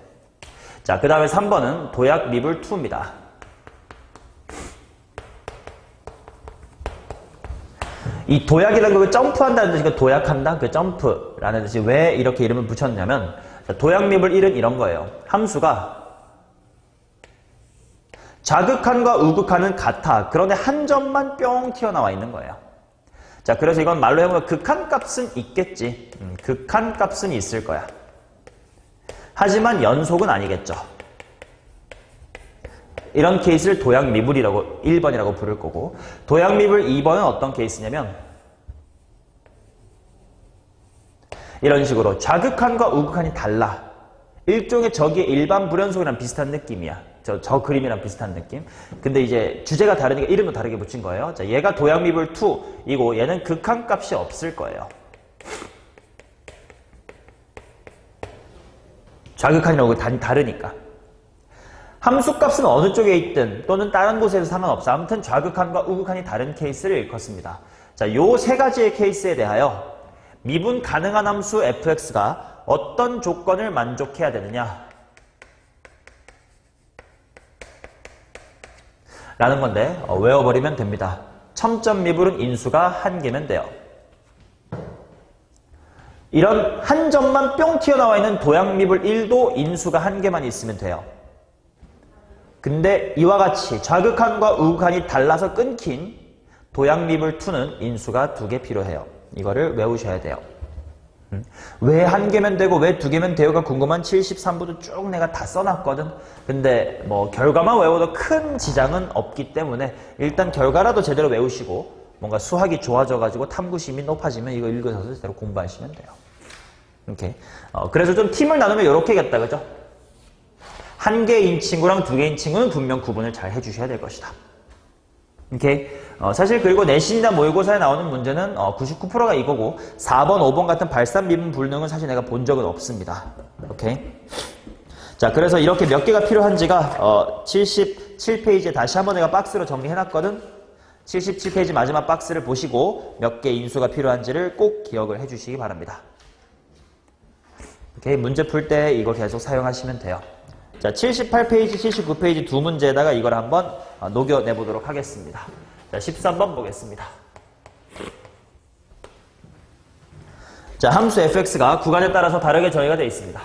자, 그 다음에 3번은 도약 미분 2입니다. 이 도약이라는 거 점프한다는 뜻이니까 도약한다? 그 점프라는 뜻이 왜 이렇게 이름을 붙였냐면, 도약 미분 1은 이런 거예요. 함수가 좌극한과 우극한은 같아. 그런데 한 점만 뿅 튀어나와 있는 거예요. 자, 그래서 이건 말로 해보면 극한값은 있겠지. 극한값은 있을 거야. 하지만 연속은 아니겠죠. 이런 케이스를 도약미분이라고 1번이라고 부를 거고, 도약미분 2번은 어떤 케이스냐면 이런 식으로 좌극한과 우극한이 달라. 일종의 저기에 일반 불연속이랑 비슷한 느낌이야. 저 그림이랑 비슷한 느낌. 근데 이제 주제가 다르니까 이름도 다르게 붙인 거예요. 자, 얘가 도약미분 2이고 얘는 극한값이 없을 거예요. 좌극한이라고 다르니까. 함수값은 어느 쪽에 있든 또는 다른 곳에서 상관없어. 아무튼 좌극한과 우극한이 다른 케이스를 일컫습니다. 자, 요 세 가지의 케이스에 대하여 미분 가능한 함수 fx가 어떤 조건을 만족해야 되느냐 라는 건데, 외워버리면 됩니다. 첨점 미분은 인수가 1개면 돼요. 이런 한 점만 뿅 튀어나와 있는 도약 미분 1도 인수가 1개만 있으면 돼요. 근데 이와 같이 좌극한과 우극한이 달라서 끊긴 도약 미분 2는 인수가 2개 필요해요. 이거를 외우셔야 돼요. 왜 1개면 되고 왜 2개면 돼요가 궁금한 73부도 쭉 내가 다 써놨거든. 근데 뭐 결과만 외워도 큰 지장은 없기 때문에 일단 결과라도 제대로 외우시고 뭔가 수학이 좋아져가지고 탐구심이 높아지면 이거 읽으셔서 제대로 공부하시면 돼요. 이렇게. 그래서 좀 팀을 나누면 이렇게겠다, 그죠? 1개인 친구랑 2개인 친구는 분명 구분을 잘 해주셔야 될 것이다. 이렇게. 사실 그리고 내신이나 모의고사에 나오는 문제는 99%가 이거고 4번, 5번 같은 발산 미분 불능은 사실 내가 본 적은 없습니다. 오케이. 자, 그래서 이렇게 몇 개가 필요한지가 77페이지에 다시 한번 내가 박스로 정리해놨거든. 77페이지 마지막 박스를 보시고 몇 개 인수가 필요한지를 꼭 기억을 해주시기 바랍니다. 오케이. 문제 풀 때 이거 계속 사용하시면 돼요. 자, 78페이지, 79페이지 두 문제에다가 이걸 한번 녹여내보도록 하겠습니다. 자, 13번 보겠습니다. 자, 함수 fx가 구간에 따라서 다르게 정의가 되어 있습니다.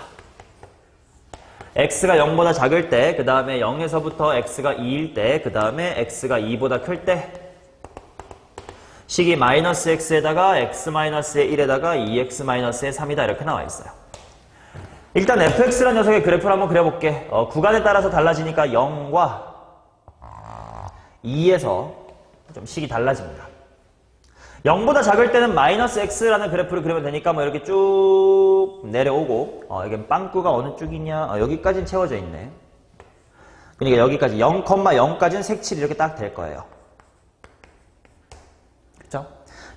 x가 0보다 작을 때, 그 다음에 0에서부터 x가 2일 때, 그 다음에 x가 2보다 클 때, 식이 마이너스 x에다가 x-의 1에다가 2x-의 3이다 이렇게 나와 있어요. 일단 fx라는 녀석의 그래프를 한번 그려볼게. 구간에 따라서 달라지니까 0과 2에서 좀 식이 달라집니다. 0보다 작을 때는 마이너스 x라는 그래프를 그리면 되니까 뭐 이렇게 쭉 내려오고, 이게 빵꾸가 어느 쪽이냐, 여기까지는 채워져 있네. 그러니까 여기까지 0,0까지는 색칠이 이렇게 딱 될 거예요. 그쵸?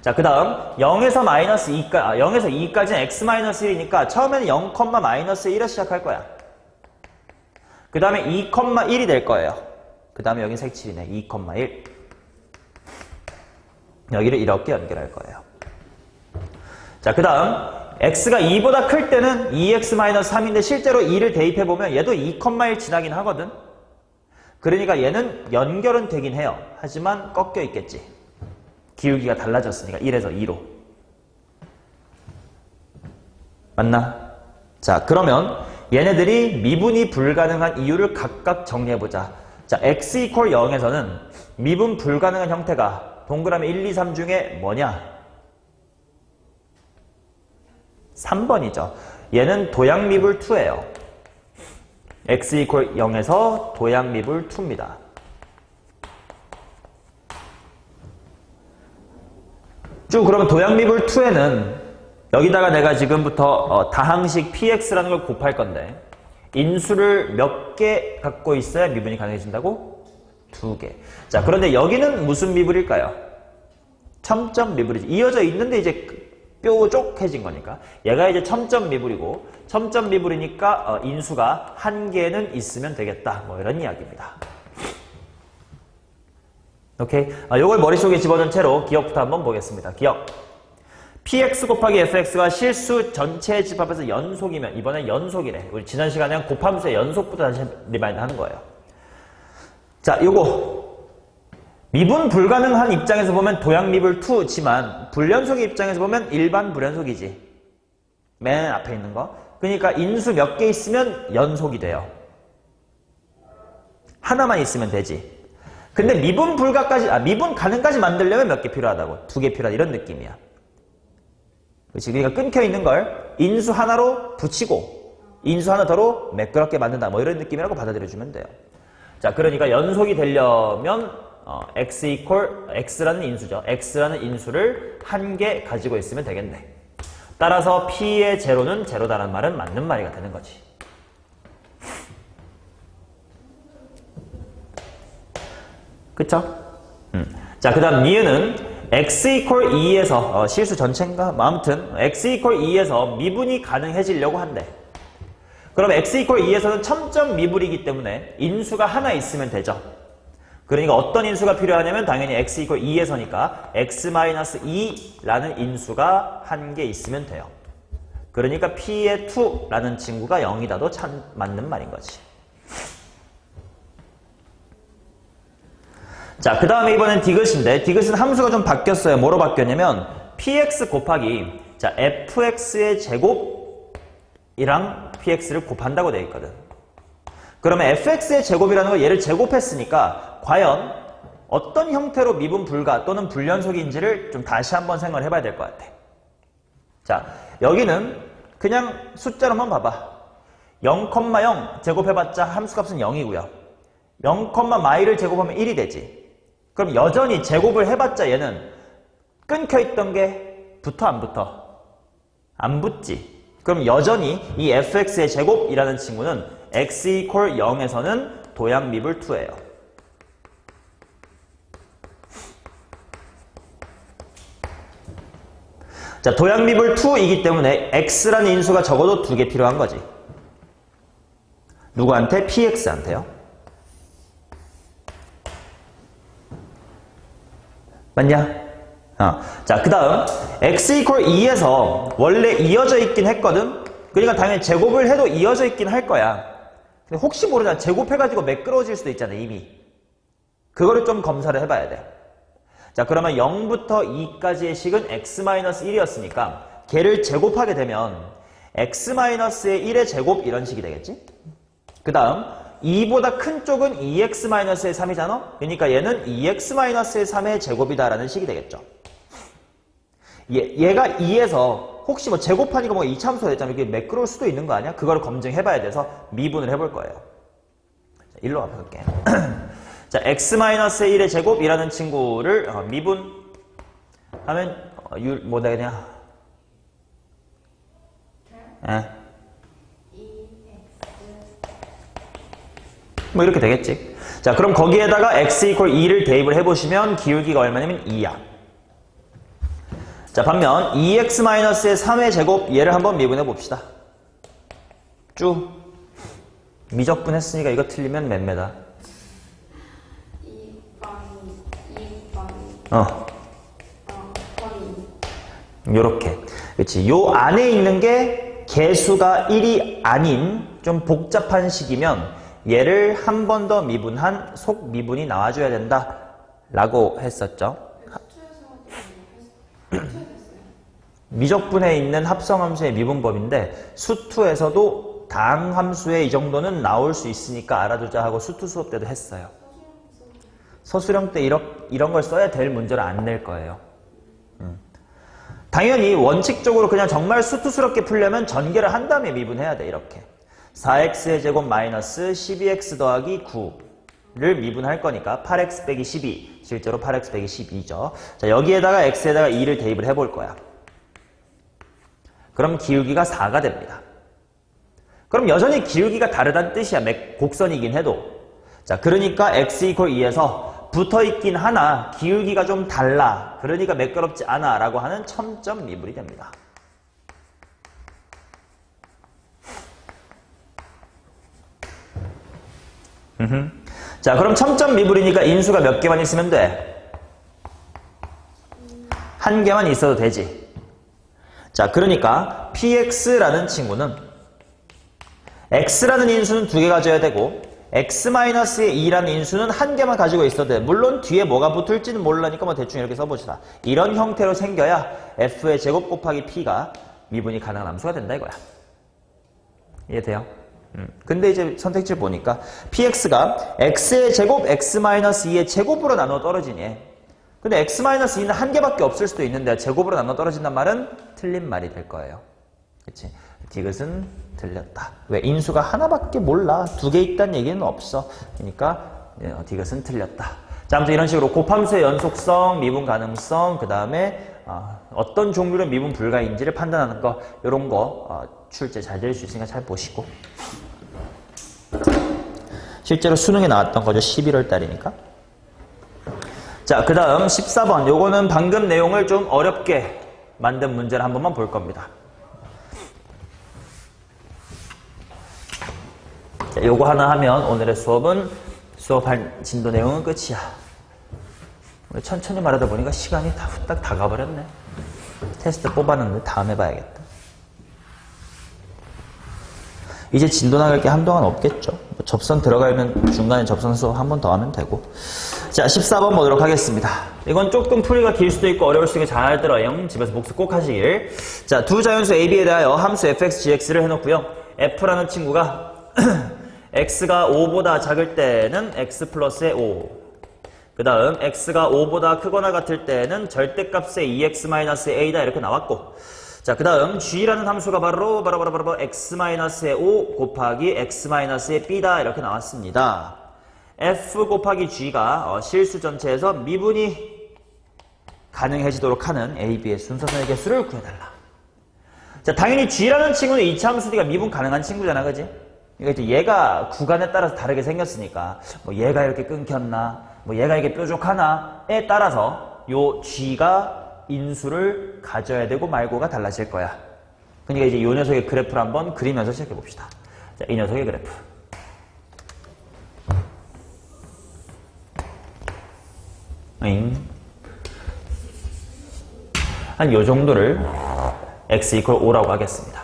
자, 그 다음 0에서 2까지는 x-1이니까 처음에는 0,-1에 시작할 거야. 그 다음에 2,1이 될 거예요. 그 다음에 여긴 색칠이네. 2,1. 여기를 이렇게 연결할 거예요. 자, 그 다음 x가 2보다 클 때는 2x-3인데 실제로 2를 대입해보면 얘도 2,1 지나긴 하거든. 그러니까 얘는 연결은 되긴 해요. 하지만 꺾여 있겠지. 기울기가 달라졌으니까 1에서 2로. 맞나? 자, 그러면 얘네들이 미분이 불가능한 이유를 각각 정리해보자. 자, x = 0에서는 미분 불가능한 형태가 동그라미 1, 2, 3 중에 뭐냐? 3번이죠. 얘는 도약미분 2예요. x = 0에서 도약미분 2입니다. 쭉 그러면 도약미분 2에는 여기다가 내가 지금부터 다항식 px라는 걸 곱할 건데 인수를 몇 개 갖고 있어야 미분이 가능해진다고? 2개. 자, 그런데 여기는 무슨 미분일까요? 첨점 미분이지. 이어져 있는데 이제 뾰족해진 거니까. 얘가 이제 첨점 미분이고, 첨점 미분이니까 인수가 1개는 있으면 되겠다. 뭐 이런 이야기입니다. 오케이? 요걸 머릿속에 집어넣은 채로 기억부터 한번 보겠습니다. 기억. px 곱하기 fx가 실수 전체 집합에서 연속이면, 이번엔 연속이래. 우리 지난 시간에 곱함수의 연속부터 다시 리마인드 하는 거예요. 자, 요거 미분 불가능한 입장에서 보면 도약미분 2지만 불연속의 입장에서 보면 일반 불연속이지. 맨 앞에 있는 거. 그러니까 인수 몇 개 있으면 연속이 돼요. 하나만 있으면 되지. 근데 미분 가능까지 만들려면 몇 개 필요하다고. 2개 필요하다. 이런 느낌이야. 그렇지. 그러니까 끊겨 있는 걸 인수 하나로 붙이고 인수 하나 더로 매끄럽게 만든다. 뭐 이런 느낌이라고 받아들여주면 돼요. 자, 그러니까 연속이 되려면 x라는 인수죠. x라는 인수를 1개 가지고 있으면 되겠네. 따라서 p의 제로는 제로다라는 말은 맞는 말이가 되는 거지. 그쵸? 자, 그 다음 니은은 x = 2에서 실수 전체인가? 아무튼 x = 2에서 미분이 가능해지려고 한대. 그럼 x = 2에서는 첨점 미분이기 때문에 인수가 하나 있으면 되죠. 그러니까 어떤 인수가 필요하냐면 당연히 x = 2에서니까 x-2라는 인수가 1개 있으면 돼요. 그러니까 p의 2라는 친구가 0이다도 참 맞는 말인 거지. 자, 그 다음에 이번엔 디귿인데 디귿은 함수가 좀 바뀌었어요. 뭐로 바뀌었냐면 px 곱하기 자 fx의 제곱이랑 px를 곱한다고 되어 있거든. 그러면 fx의 제곱이라는 걸 얘를 제곱했으니까 과연 어떤 형태로 미분 불가 또는 불연속인지를 좀 다시 한번 생각을 해봐야 될 것 같아. 자, 여기는 그냥 숫자로만 봐봐. 0,0 제곱해봤자 함수값은 0이고요. 0,마이를 제곱하면 1이 되지. 그럼 여전히 제곱을 해봤자 얘는 끊겨있던 게 붙어 안 붙어? 안 붙지. 그럼 여전히 이 fx의 제곱이라는 친구는 x = 0에서는 도약미분 2예요. 자, 도약미분 2이기 때문에 x라는 인수가 적어도 2개 필요한 거지. 누구한테? px한테요. 맞냐? 자, 그 다음 x = 2에서 원래 이어져 있긴 했거든? 그러니까 당연히 제곱을 해도 이어져 있긴 할 거야. 근데 혹시 모르잖아. 제곱해가지고 매끄러워질 수도 있잖아, 이미. 그거를 좀 검사를 해봐야 돼. 자, 그러면 0부터 2까지의 식은 x-1이었으니까 걔를 제곱하게 되면 x-의 1의 제곱 이런 식이 되겠지? 그 다음 2보다 큰 쪽은 2x-의 3이잖아? 그러니까 얘는 2x-의 3의 제곱이다라는 식이 되겠죠. 얘가 2에서 혹시 뭐 제곱하니까 뭔가 이차함수가 됐잖아. 이게 매끄러울 수도 있는 거 아니야? 그걸 검증해봐야 돼서 미분을 해볼 거예요. 자, 일로 가볼게. 자, x-1의 제곱이라는 친구를 미분하면 뭐 되냐? 뭐 이렇게 되겠지. 자, 그럼 거기에다가 x = 2를 대입을 해보시면 기울기가 얼마냐면 2야. 자, 반면 2x-의 3의 제곱 얘를 한번 미분해 봅시다. 쭉 미적분 했으니까 이거 틀리면 몇 매다? 2 요렇게. 그치. 요 안에 있는 게 개수가 1이 아닌 좀 복잡한 식이면 얘를 한 번 더 미분한 속미분이 나와줘야 된다 라고 했었죠. 미적분에 있는 합성함수의 미분법인데 수투에서도 다항함수의 이 정도는 나올 수 있으니까 알아두자 하고 수투 수업 때도 했어요. 서술형 때 이런 걸 써야 될 문제를 안 낼 거예요. 당연히 원칙적으로 그냥 정말 수투스럽게 풀려면 전개를 한 다음에 미분해야 돼. 이렇게 4x의 제곱 마이너스 12x 더하기 9를 미분할 거니까 8x 빼기 12 실제로 8x 빼기 12죠. 자, 여기에다가 x에다가 2를 대입을 해볼 거야. 그럼 기울기가 4가 됩니다. 그럼 여전히 기울기가 다르다는 뜻이야. 곡선이긴 해도. 자, 그러니까 x = 2에서 붙어있긴 하나 기울기가 좀 달라. 그러니까 매끄럽지 않아 라고 하는 첨점 미분이 됩니다. 자, 그럼 첨점 미분이니까 인수가 몇 개만 있으면 돼? 한 개만 있어도 되지. 자, 그러니까 px라는 친구는 x라는 인수는 두 개 가져야 되고 x-2라는 인수는 한 개만 가지고 있어도 돼. 물론 뒤에 뭐가 붙을지는 모르니까 뭐 대충 이렇게 써봅시다. 이런 형태로 생겨야 f의 제곱 곱하기 p가 미분이 가능한 함수가 된다 이거야. 이해돼요? 근데 이제 선택지를 보니까 px가 x의 제곱 x-2의 제곱으로 나눠 떨어지니. 근데 x-2는 한 개밖에 없을 수도 있는데 제곱으로 나눠 떨어진단 말은 틀린 말이 될 거예요. 그치? 디귿은 틀렸다. 왜? 인수가 하나밖에 몰라. 두 개 있다는 얘기는 없어. 그러니까 디귿은 틀렸다. 자, 아무튼 이런 식으로 곱함수의 연속성, 미분 가능성, 그 다음에 어떤 종류의 미분 불가인지를 판단하는 거, 이런 거 출제 잘 될 수 있으니까 잘 보시고. 실제로 수능에 나왔던 거죠. 11월 달이니까. 자, 그 다음 14번. 요거는 방금 내용을 좀 어렵게 만든 문제를 한 번만 볼 겁니다. 자, 요거 하나 하면 오늘의 수업은 수업할 진도 내용은 끝이야. 천천히 말하다 보니까 시간이 다 후딱 다 가버렸네. 테스트 뽑았는데 다음에 봐야겠다. 이제 진도 나갈 게 한동안 없겠죠. 뭐 접선 들어가면 중간에 접선 수업 한 번 더 하면 되고. 자, 14번 보도록 하겠습니다. 이건 조금 풀이가 길 수도 있고 어려울 수도 있고 잘 들어요. 집에서 복습 꼭 하시길. 자, 두 자연수 A, B에 대하여 함수 fx, gx를 해놓고요. f라는 친구가 x가 5보다 작을 때는 x 플러스의 5. 그 다음 x가 5보다 크거나 같을 때는 절대값의 2x-의 a다 이렇게 나왔고. 자, 그 다음 g라는 함수가 바로 x-의 5 곱하기 x-의 b다 이렇게 나왔습니다. f 곱하기 g가 실수 전체에서 미분이 가능해지도록 하는 a, b의 순서선의 개수를 구해달라. 자, 당연히 g라는 친구는 이차 함수 D가 미분 가능한 친구잖아, 그지? 그러니까 이제 얘가 구간에 따라서 다르게 생겼으니까 뭐 얘가 이렇게 끊겼나, 뭐 얘가 이게 뾰족하나에 따라서 요 g가 인수를 가져야 되고 말고가 달라질 거야. 그러니까 이제 이 녀석의 그래프를 한번 그리면서 시작해 봅시다. 자, 이 녀석의 그래프. 한 요 정도를 x = 5라고 하겠습니다.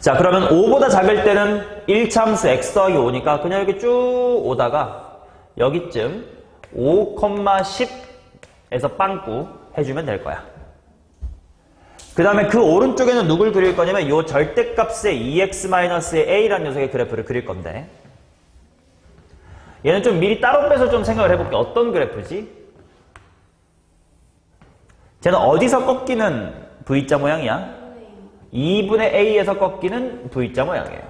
자, 그러면 5보다 작을 때는 1차 함수 x 더하기 5니까 그냥 이렇게 쭉 오다가 여기쯤 5,10에서 빵꾸 해주면 될 거야. 그 다음에 그 오른쪽에는 누굴 그릴 거냐면 요 절대값의 2x-의 a라는 녀석의 그래프를 그릴 건데 얘는 좀 미리 따로 빼서 좀 생각을 해볼게. 어떤 그래프지? 쟤는 어디서 꺾이는 V자 모양이야? 2분의 a에서 꺾이는 V자 모양이에요.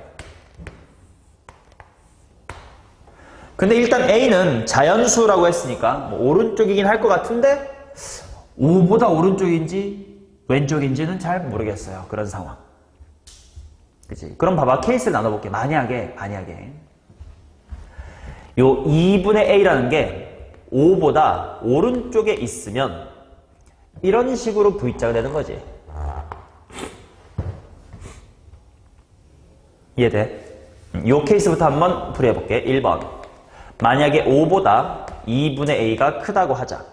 근데 일단 a는 자연수라고 했으니까 뭐 오른쪽이긴 할 것 같은데 5보다 오른쪽인지 왼쪽인지는 잘 모르겠어요. 그런 상황. 그치? 그럼 봐봐. 케이스를 나눠볼게. 만약에 요 2분의 a라는 게 5보다 오른쪽에 있으면 이런 식으로 V자가 되는 거지. 이해돼? 요 케이스부터 한번 풀이해볼게. 1번. 만약에 5보다 2분의 a가 크다고 하자.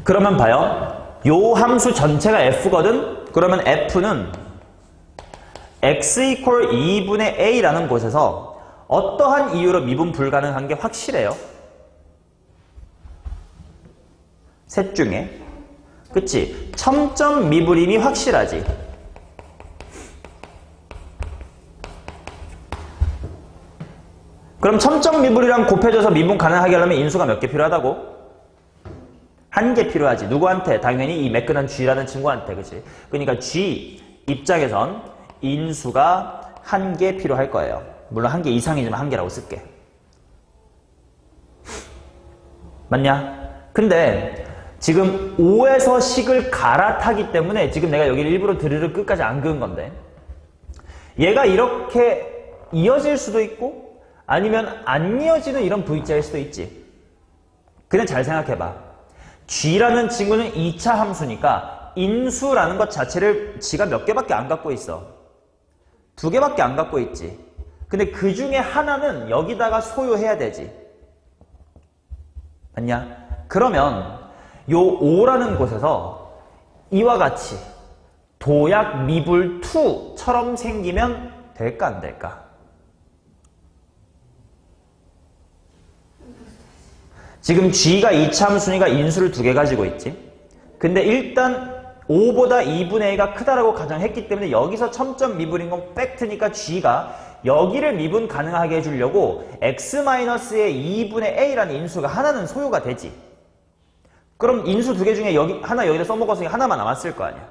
그러면 봐요. 요 함수 전체가 f거든? 그러면 f는 x = 2분의 a라는 곳에서 어떠한 이유로 미분 불가능한 게 확실해요. 셋 중에. 그치? 첨점 미분임이 확실하지. 그럼 첨점 미분이랑 곱해져서 미분 가능하게 하려면 인수가 몇 개 필요하다고? 1개 필요하지. 누구한테? 당연히 이 매끈한 G라는 친구한테. 그치? 그러니까 G 입장에선 인수가 1개 필요할 거예요. 물론 1개 이상이지만 1개라고 쓸게. 맞냐? 근데 지금 5에서 식을 갈아타기 때문에 지금 내가 여기를 일부러 드르르 끝까지 안 그은 건데 얘가 이렇게 이어질 수도 있고 아니면 안 이어지는 이런 V자일 수도 있지. 그냥 잘 생각해봐. G라는 친구는 2차 함수니까 인수라는 것 자체를 G가 몇 개밖에 안 갖고 있어. 2개밖에 안 갖고 있지. 근데 그 중에 하나는 여기다가 소요해야 되지. 맞냐? 그러면 요 5라는 곳에서 이와 같이 도약 미불 2처럼 생기면 될까 안 될까? 지금 G가 2차 함수니까 인수를 2개 가지고 있지. 근데 일단 5보다 2분의 a가 크다라고 가정했기 때문에 여기서 첨점 미분인 건 팩트니까 G가 여기를 미분 가능하게 해주려고 x-의 2분의 a라는 인수가 하나는 소요가 되지. 그럼 인수 2개 중에 여기 하나 여기다 써먹었으니까 하나만 남았을 거 아니야.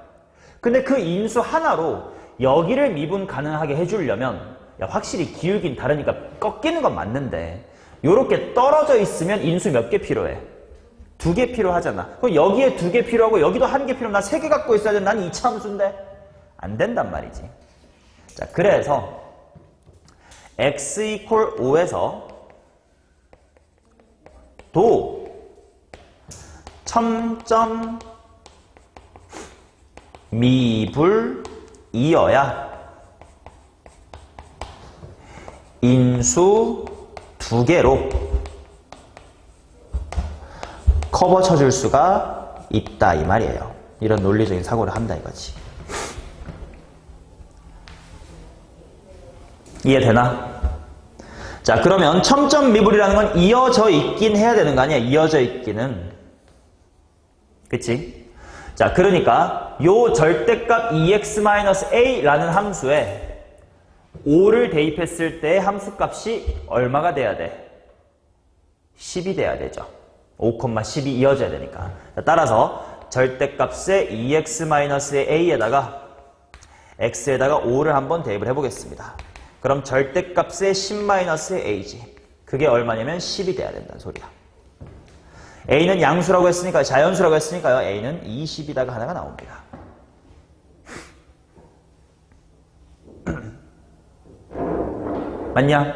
근데 그 인수 하나로 여기를 미분 가능하게 해주려면 야, 확실히 기울긴 다르니까 꺾이는 건 맞는데 요렇게 떨어져 있으면 인수 몇 개 필요해? 2개 필요하잖아. 그럼 여기에 2개 필요하고 여기도 1개 필요하면 나 3개 갖고 있어야 돼. 난 2차 함수인데 안 된단 말이지. 자, 그래서 x = 5에서 도 첨점 미불이어야 인수 2개로 커버 쳐줄 수가 있다 이 말이에요. 이런 논리적인 사고를 한다 이거지. 이해되나? 자, 그러면 첨점 미불이라는 건 이어져 있긴 해야 되는 거 아니야? 이어져 있기는. 그치? 자, 그러니까 요 절대값 2x-a라는 함수에 5를 대입했을 때 함수값이 얼마가 돼야 돼? 10이 돼야 되죠. 5,10이 이어져야 되니까. 자, 따라서 절대값의 2x-의 a에다가 x에다가 5를 한번 대입을 해보겠습니다. 그럼 절대값의 10-의 a지. 그게 얼마냐면 10이 돼야 된다는 소리야. a는 양수라고 했으니까, 자연수라고 했으니까요. a는 20이다가 하나가 나옵니다. 맞냐?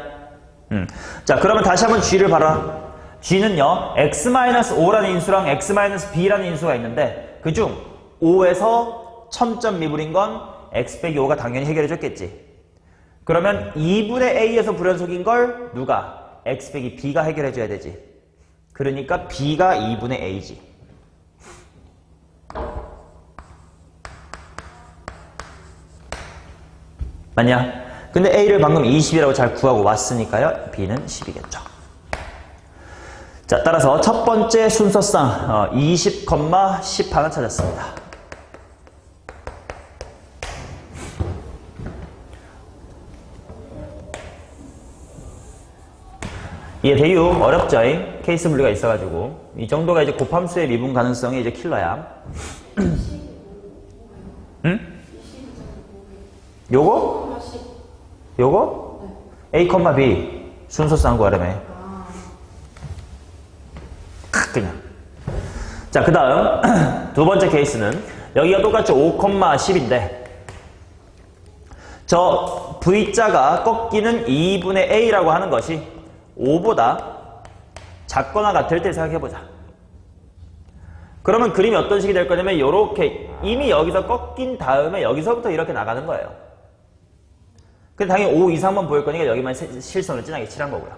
자, 그러면 다시 한번 g를 봐라. g는요, x-5라는 인수랑 x-b라는 인수가 있는데 그중 5에서 첨점 미분인 건 x 빼기 5가 당연히 해결해줬겠지. 그러면 2분의 a에서 불연속인 걸 누가? x 빼기 b가 해결해줘야 되지. 그러니까 b가 2분의 a지. 맞냐? 근데 a를 방금 20이라고 잘 구하고 왔으니까요. b는 10이겠죠. 자, 따라서 첫 번째 순서상 20, 10 하나 찾았습니다. 이해돼요? 어렵죠? 케이스 분류가 있어가지고 이 정도가 이제 곱함수의 미분 가능성이 이제 킬러야. 응? 요거? 요거? A, B 순서상 구하려면 그냥. 자, 그 다음 두 번째 케이스는 여기가 똑같이 5, 10인데 저 V자가 꺾이는 2분의 A라고 하는 것이 5보다 작거나 같을 때 생각해보자. 그러면 그림이 어떤 식이 될 거냐면 이렇게 이미 여기서 꺾인 다음에 여기서부터 이렇게 나가는 거예요. 근데 당연히 5 이상만 보일 거니까 여기만 실선을 진하게 칠한 거고요.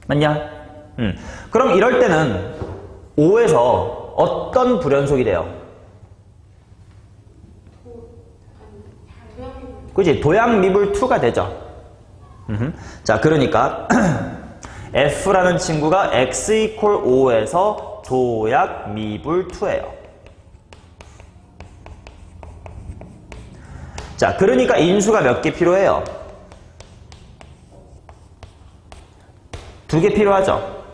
맞냐? 그럼 이럴 때는 5에서 어떤 불연속이 돼요? 그치? 도약미불 2가 되죠. 자, 그러니까 F라는 친구가 X 이퀄 5에서 도약미불 2예요. 자, 그러니까 인수가 몇 개 필요해요? 2개 필요하죠.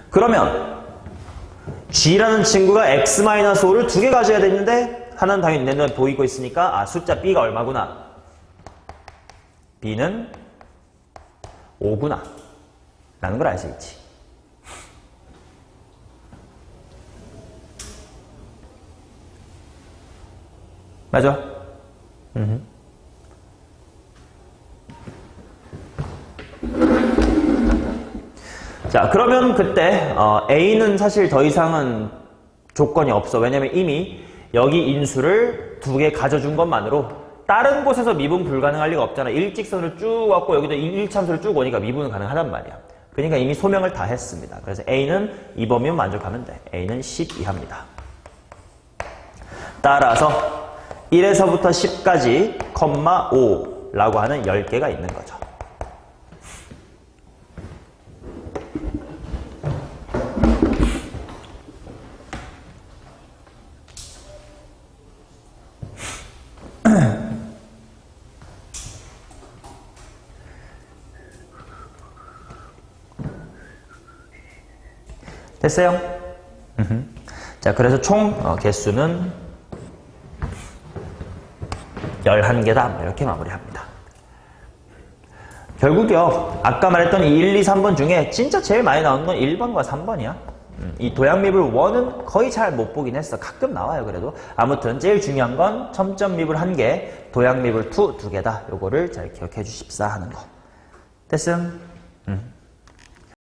그러면 G라는 친구가 X-5를 2개 가져야 되는데 하나는 당연히 내 눈에 보이고 있으니까 숫자 B가 얼마구나. B는 5구나 라는 걸 알 수 있지. 맞아? 자, 그러면 그때 A는 사실 더 이상은 조건이 없어. 왜냐면 이미 여기 인수를 2개 가져준 것만으로 다른 곳에서 미분 불가능할 리가 없잖아. 일직선을 쭉 왔고 여기도 일참수를 쭉 오니까 미분은 가능하단 말이야. 그러니까 이미 소명을 다 했습니다. 그래서 A는 이 범위만 만족하면 돼. A는 10 이하입니다. 따라서 1에서부터 10까지 5라고 하는 10개가 있는 거죠. 됐어요? 자, 그래서 총 개수는 11개다. 이렇게 마무리합니다. 결국요, 아까 말했던 이 1, 2, 3번 중에 진짜 제일 많이 나오는 건 1번과 3번이야. 이 도약미불 1은 거의 잘 못 보긴 했어. 가끔 나와요, 그래도. 아무튼 제일 중요한 건 첨점미불 1개, 도약미불 2개다. 요거를 잘 기억해 주십사 하는 거. 됐음?